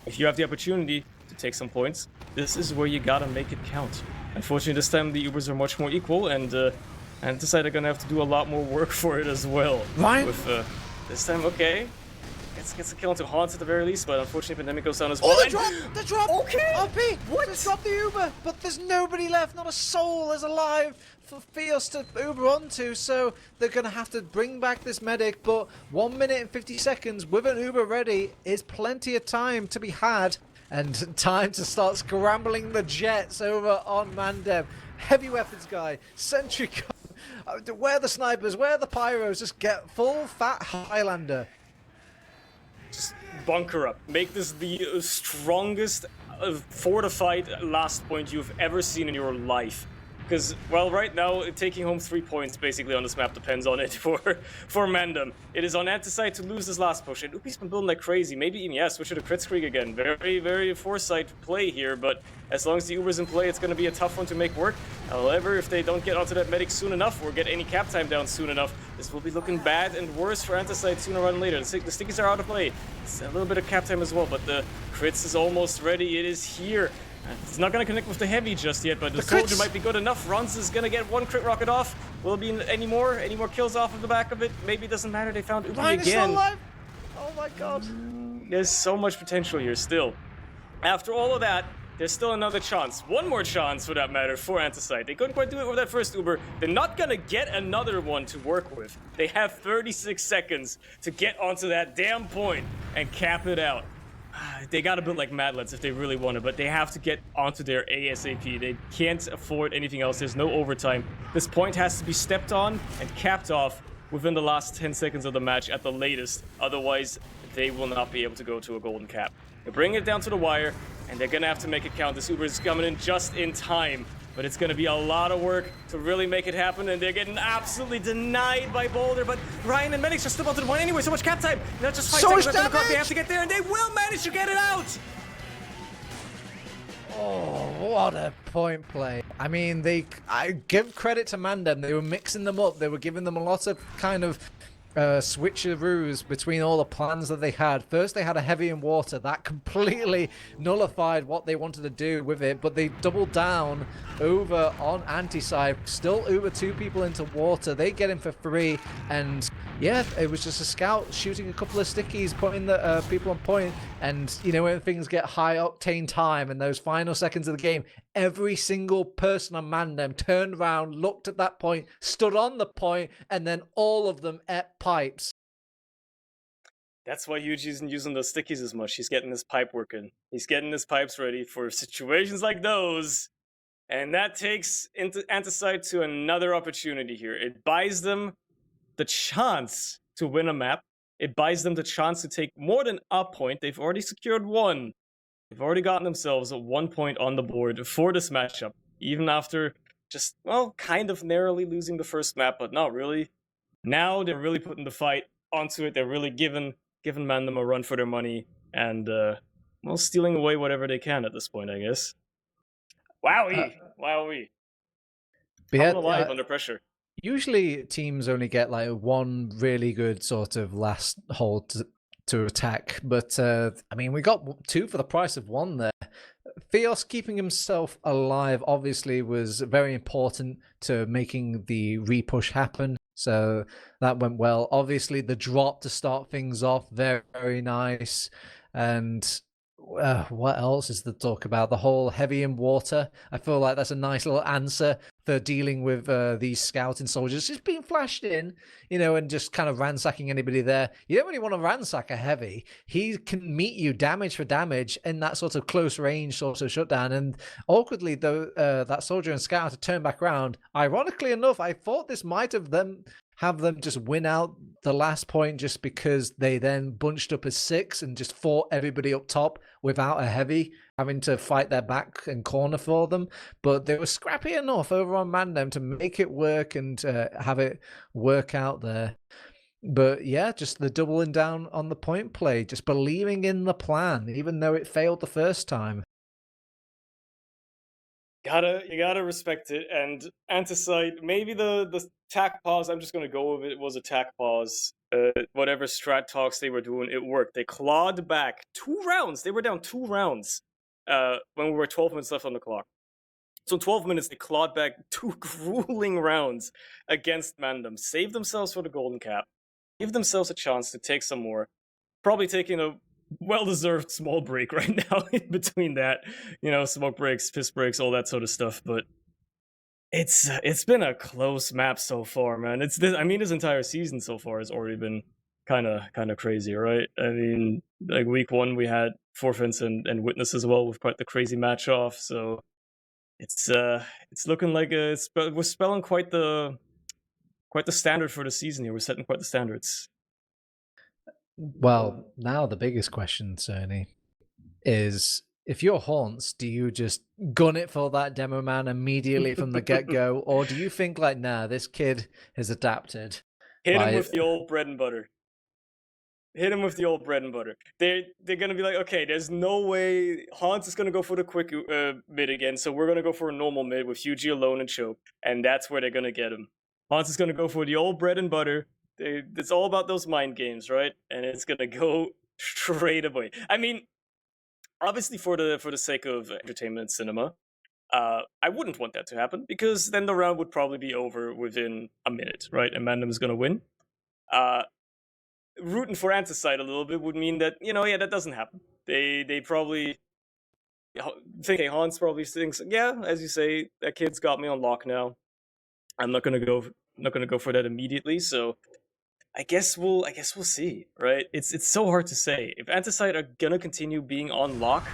B: if you have the opportunity to take some points, this is where you gotta make it count. Unfortunately, this time the Ubers are much more equal, and ANTICIDE are gonna have to do a lot more work for it as well.
A: Right.
B: With this time, okay, gets a kill into Haunts at the very least, but unfortunately Pandemic goes down as well.
A: Oh, the drop!
B: Okay!
A: RP! What? Just drop the Uber! But there's nobody left, not a soul is alive for Fios to Uber onto, so they're going to have to bring back this medic, but 1 minute and 50 seconds with an Uber ready is plenty of time to be had, and time to start scrambling the jets over on Mandem. Heavy weapons guy, sentry gun, where are the snipers, where are the pyros, just get full fat Highlander.
B: Just bunker up. Make this the strongest fortified last point you've ever seen in your life. Because, well, right now, taking home 3 points basically on this map depends on it for MANDEM. It is on ANTICIDE to lose this last push. And Ubi's been building like crazy. Maybe even, yeah, switch to the crit streak again. Very, very foresight play here, but as long as the Uber's in play, it's going to be a tough one to make work. However, if they don't get onto that medic soon enough or get any cap time down soon enough, this will be looking bad and worse for ANTICIDE sooner rather than later. The stickies are out of play. It's a little bit of cap time as well, but the crits is almost ready. It is here. It's not going to connect with the heavy just yet, but the soldier might be good enough. Runs is going to get 1 crit rocket off. Will it be any more kills off of the back of it? Maybe it doesn't matter. They found Ubi
A: Ryan
B: again.
A: is still alive. Oh my god.
B: There's so much potential here still. After all of that, there's still another chance. One more chance, for that matter, for ANTICIDE. They couldn't quite do it with that first Uber. They're not going to get another one to work with. They have 36 seconds to get onto that damn point and cap it out. They gotta build like Madlets if they really want to, but they have to get onto their ASAP. They can't afford anything else. There's no overtime. This point has to be stepped on and capped off within the last 10 seconds of the match at the latest. Otherwise, they will not be able to go to a golden cap. They're bringing it down to the wire, and they're gonna have to make it count. This Uber is coming in just in time, but it's gonna be a lot of work to really make it happen, and they're getting absolutely denied by Boulder, but Ryan and Medics are still up to the point anyway. So much cap time. Not just 5 seconds left on the clock. They have to get there, and they will manage to get it out.
A: Oh, what a point play. I mean, I give credit to MANDEM. They were mixing them up. They were giving them a lot of kind of switcheroos between all the plans that they had. First, they had a heavy in water. That completely nullified what they wanted to do with it, but they doubled down over on ANTICIDE. Still Uber 2 people into water. They get him for free, and yeah, it was just a scout shooting a couple of stickies, putting the people on point, and you know, when things get high octane time in those final seconds of the game, every single person on MANDEM turned around, looked at that point, stood on the point, and then all of them ate pipes.
B: That's why Huge isn't using those stickies as much. He's getting his pipe working. He's getting his pipes ready for situations like those. And that takes ANTICIDE to another opportunity here. It buys them the chance to win a map. It buys them the chance to take more than a point. They've already secured 1. They've already gotten themselves 1 point on the board for this matchup, even after just, well, kind of narrowly losing the first map, but not really. Now they're really putting the fight onto it. They're really giving MANDEM a run for their money and, well, stealing away whatever they can at this point, I guess. Wowie! Wowie. Coming alive under pressure.
A: Usually teams only get like 1 really good sort of last hold to attack, but I mean, we got 2 for the price of 1 there. Fios keeping himself alive obviously was very important to making the repush happen, so that went well. Obviously the drop to start things off, very, very nice. And what else is to talk about? The whole heavy in water. I feel like that's a nice little answer for dealing with these scouting soldiers, just being flashed in, you know, and just kind of ransacking anybody there. You don't really want to ransack a heavy. He can meet you damage for damage in that sort of close range sort of shutdown. And awkwardly, though, that soldier and scout to turn back around. Ironically enough, I thought this might have them just win out the last point just because they then bunched up as 6 and just fought everybody up top without a heavy having to fight their back and corner for them. But they were scrappy enough over on MANDEM to make it work and have it work out there. But yeah, just the doubling down on the point play, just believing in the plan, even though it failed the first time.
B: You gotta respect it. And ANTICIDE, maybe the tack pause, I'm just gonna go with it, was a tack pause. Whatever strat talks they were doing, it worked. They clawed back 2 rounds. They were down 2 rounds when we were 12 minutes left on the clock. So in 12 minutes, they clawed back 2 grueling rounds against MANDEM, saved themselves for the Golden Cap, give themselves a chance to take some more. Probably taking a well-deserved small break right now in between that, you know, smoke breaks, piss breaks, all that sort of stuff. But it's been a close map so far, man. I mean, this entire season so far has already been kind of crazy, right? I mean, like week 1 we had forfeits and witness as well with quite the crazy match off. So it's looking like we're spelling quite the standard for the season here. We're setting quite the standards.
A: Well, now the biggest question, Cerny, is if you're Haunts, do you just gun it for that demo man immediately from the get-go? Or do you think like, nah, this kid has adapted?
B: Hit him with the old bread and butter. Hit him with the old bread and butter. They're gonna be like, okay, there's no way Haunts is gonna go for the quick mid again, so we're gonna go for a normal mid with Yuji alone and choke, and that's where they're gonna get him. Haunts is gonna go for the old bread and butter. It's all about those mind games, right? And it's gonna go straight away. I mean, obviously for the sake of entertainment and cinema, I wouldn't want that to happen because then the round would probably be over within a minute, right? And MANDEM is gonna win. Rooting for ANTICIDE a little bit would mean that, you know, yeah, that doesn't happen. They probably think, hey, Hans probably thinks, yeah, as you say, that kid's got me on lock now. I'm not gonna go for that immediately. So I guess we'll see, right? It's so hard to say. If ANTICIDE are gonna continue being on lock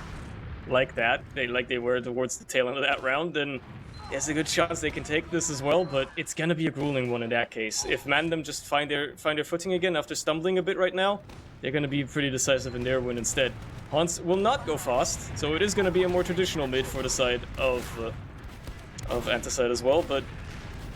B: like that, like they were towards the tail end of that round, then there's a good chance they can take this as well, but it's gonna be a grueling one in that case. If MANDEM just find their footing again after stumbling a bit right now, they're gonna be pretty decisive in their win instead. Hans will not go fast, so it is gonna be a more traditional mid for the side of ANTICIDE as well, but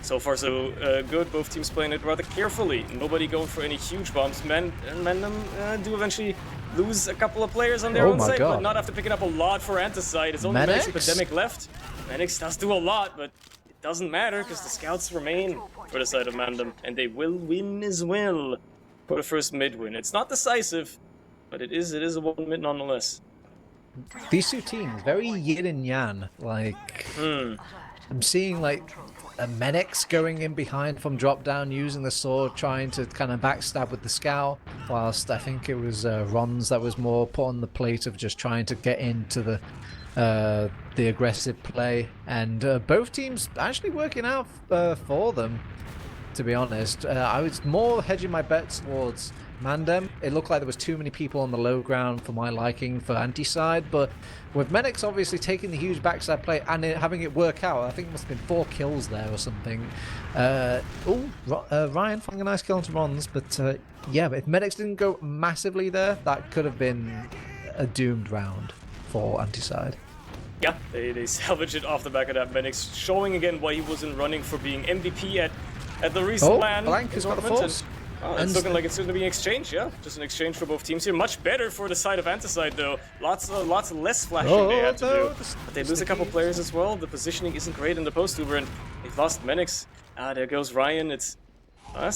B: so far so good. Both teams playing it rather carefully. Nobody going for any huge bombs. MANDEM do eventually lose a couple of players on their own side, but not after picking up a lot for ANTICIDE. It's only Manix Epidemic left. Manix does do a lot, but it doesn't matter because the scouts remain for the side of MANDEM, and they will win as well for the first mid win. It's not decisive, but it is a 1 mid nonetheless.
A: These 2 teams, very yin and yang. Like, I'm seeing like a Menix going in behind from drop down, using the sword, trying to kind of backstab with the scout, whilst I think it was Rons that was more put on the plate of just trying to get into the aggressive play, and both teams actually working out for them, to be honest. I was more hedging my bets towards MANDEM. It looked like there was too many people on the low ground for my liking for ANTICIDE, but with Menix obviously taking the huge backside play and having it work out, I think it must have been 4 kills there or something. Ryan finding a nice kill onto Rons, but yeah, but if Menix didn't go massively there, that could have been a doomed round for ANTICIDE.
B: Yeah, they salvaged it off the back of that. Menix showing again why he wasn't running for being MVP at the recent LAN.
A: Blank has got the force.
B: It's looking like it's going to be an exchange, yeah. Just an exchange for both teams here. Much better for the side of ANTICIDE, though. Lots less flashing they had to do. But they lose a couple players as well. The positioning isn't great in the post-uber, and they've lost Menix. There goes Ryan. It's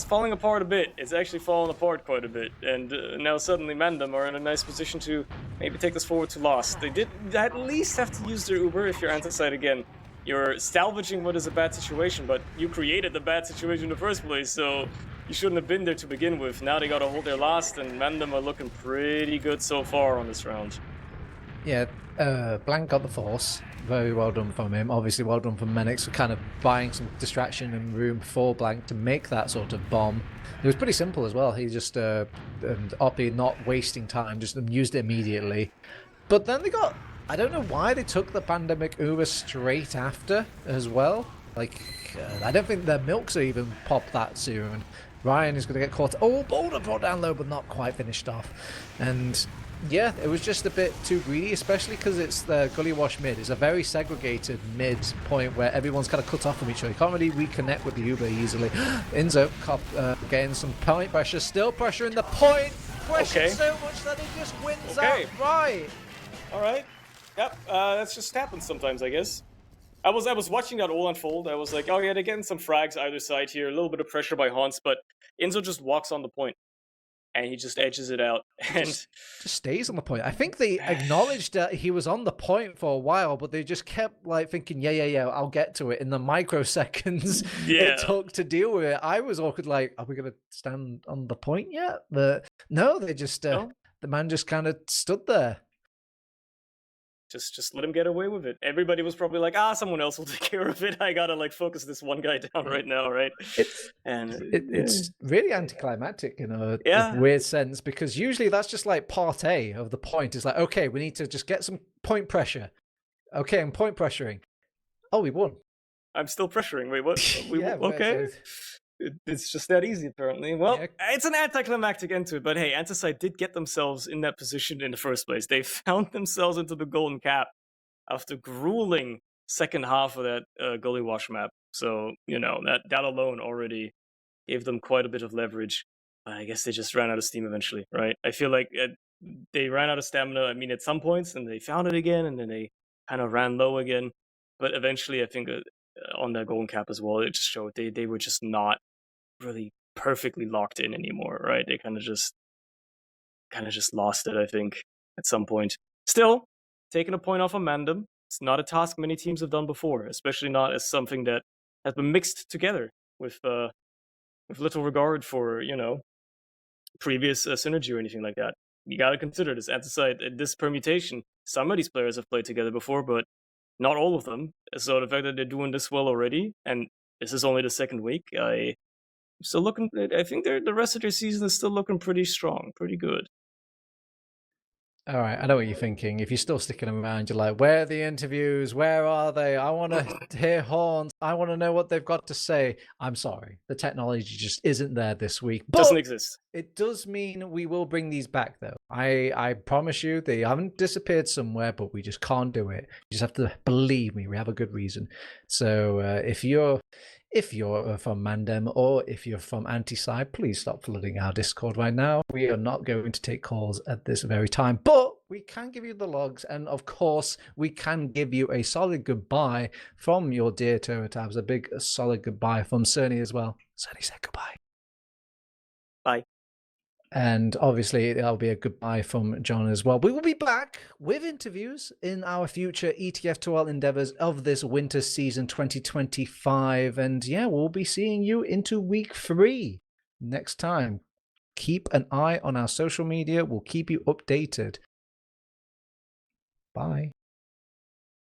B: falling apart a bit. It's actually falling apart quite a bit. And now suddenly MANDEM are in a nice position to maybe take this forward to loss. They did at least have to use their Uber if you're ANTICIDE again. You're salvaging what is a bad situation, but you created the bad situation in the first place, so you shouldn't have been there to begin with. Now they gotta hold their last, and MANDEM are looking pretty good so far on this round.
A: Yeah, Blank got the force. very well done from him. Obviously, well done from Menix for kind of buying some distraction and room for Blank to make that sort of bomb. It was pretty simple as well. He just, and Oppie not wasting time, just used it immediately. But then they got, I don't know why they took the Pandemic Uber straight after as well. Like, I don't think their milks are even popped that soon. Ryan is going to get caught. Oh, Boulder brought down low, but not quite finished off. And yeah, it was just a bit too greedy, especially because it's the Gullywash mid. It's a very segregated mid point where everyone's kind of cut off from each other. You can't really reconnect with the Uber easily. Inzo getting some point pressure, still pressuring the point. Pressure so much that it just wins out. Right.
B: All right. Yep. That's just happens sometimes, I guess. I was watching that all unfold. I was like, oh yeah, they're getting some frags either side here. A little bit of pressure by Hans, but Inzo just walks on the point. And he just edges it out and
A: just stays on the point. I think they acknowledged that he was on the point for a while, but they just kept like thinking, yeah, I'll get to it in the microseconds it took to deal with it. I was awkward, like, are we going to stand on the point yet? But no, they just, the man just kind of stood there.
B: Just let him get away with it. Everybody was probably like, someone else will take care of it. I gotta like focus this one guy down right now, right?
A: It's really anticlimactic in a weird sense, because usually that's just like part A of the point. It's like, okay, we need to just get some point pressure. Okay, I'm point pressuring. Oh, we won.
B: I'm still pressuring. Wait, what? Okay. It's just that easy, apparently. Well, it's an anticlimactic end to it, but hey, ANTICIDE did get themselves in that position in the first place. They found themselves into the golden cap after grueling second half of that Gullywash map. So, you know, that alone already gave them quite a bit of leverage. I guess they just ran out of steam eventually, right? I feel like they ran out of stamina, I mean, at some points, and they found it again, and then they kind of ran low again. But eventually, I think on that golden cap as well, it just showed they were just not really perfectly locked in anymore, right? They kind of just lost it, I think, at some point. Still, taking a point off of MANDEM, it's not a task many teams have done before, especially not as something that has been mixed together with little regard for, you know, previous synergy or anything like that. You got to consider this ANTICIDE, this permutation. Some of these players have played together before, but not all of them. So the fact that they're doing this well already, and this is only the second week, still looking. I think the rest of their season is still looking pretty strong, pretty good.
A: All right, I know what you're thinking. If you're still sticking around, you're like, where are the interviews? Where are they? I want to hear horns. I want to know what they've got to say. I'm sorry. The technology just isn't there this week. But
B: doesn't exist.
A: It does mean we will bring these back, though. I promise you, they haven't disappeared somewhere, but we just can't do it. You just have to believe me. We have a good reason. So if you're from MANDEM or if you're from ANTICIDE, please stop flooding our Discord right now. We are not going to take calls at this very time, but we can give you the logs, and of course, we can give you a solid goodbye from your dear Turretabs, a big solid goodbye from Cerny as well. Cerny said goodbye.
B: Bye.
A: And obviously, that'll be a goodbye from John as well. We will be back with interviews in our future ETF2L endeavors of this winter season 2025. And yeah, we'll be seeing you into week 3 next time. Keep an eye on our social media. We'll keep you updated. Bye.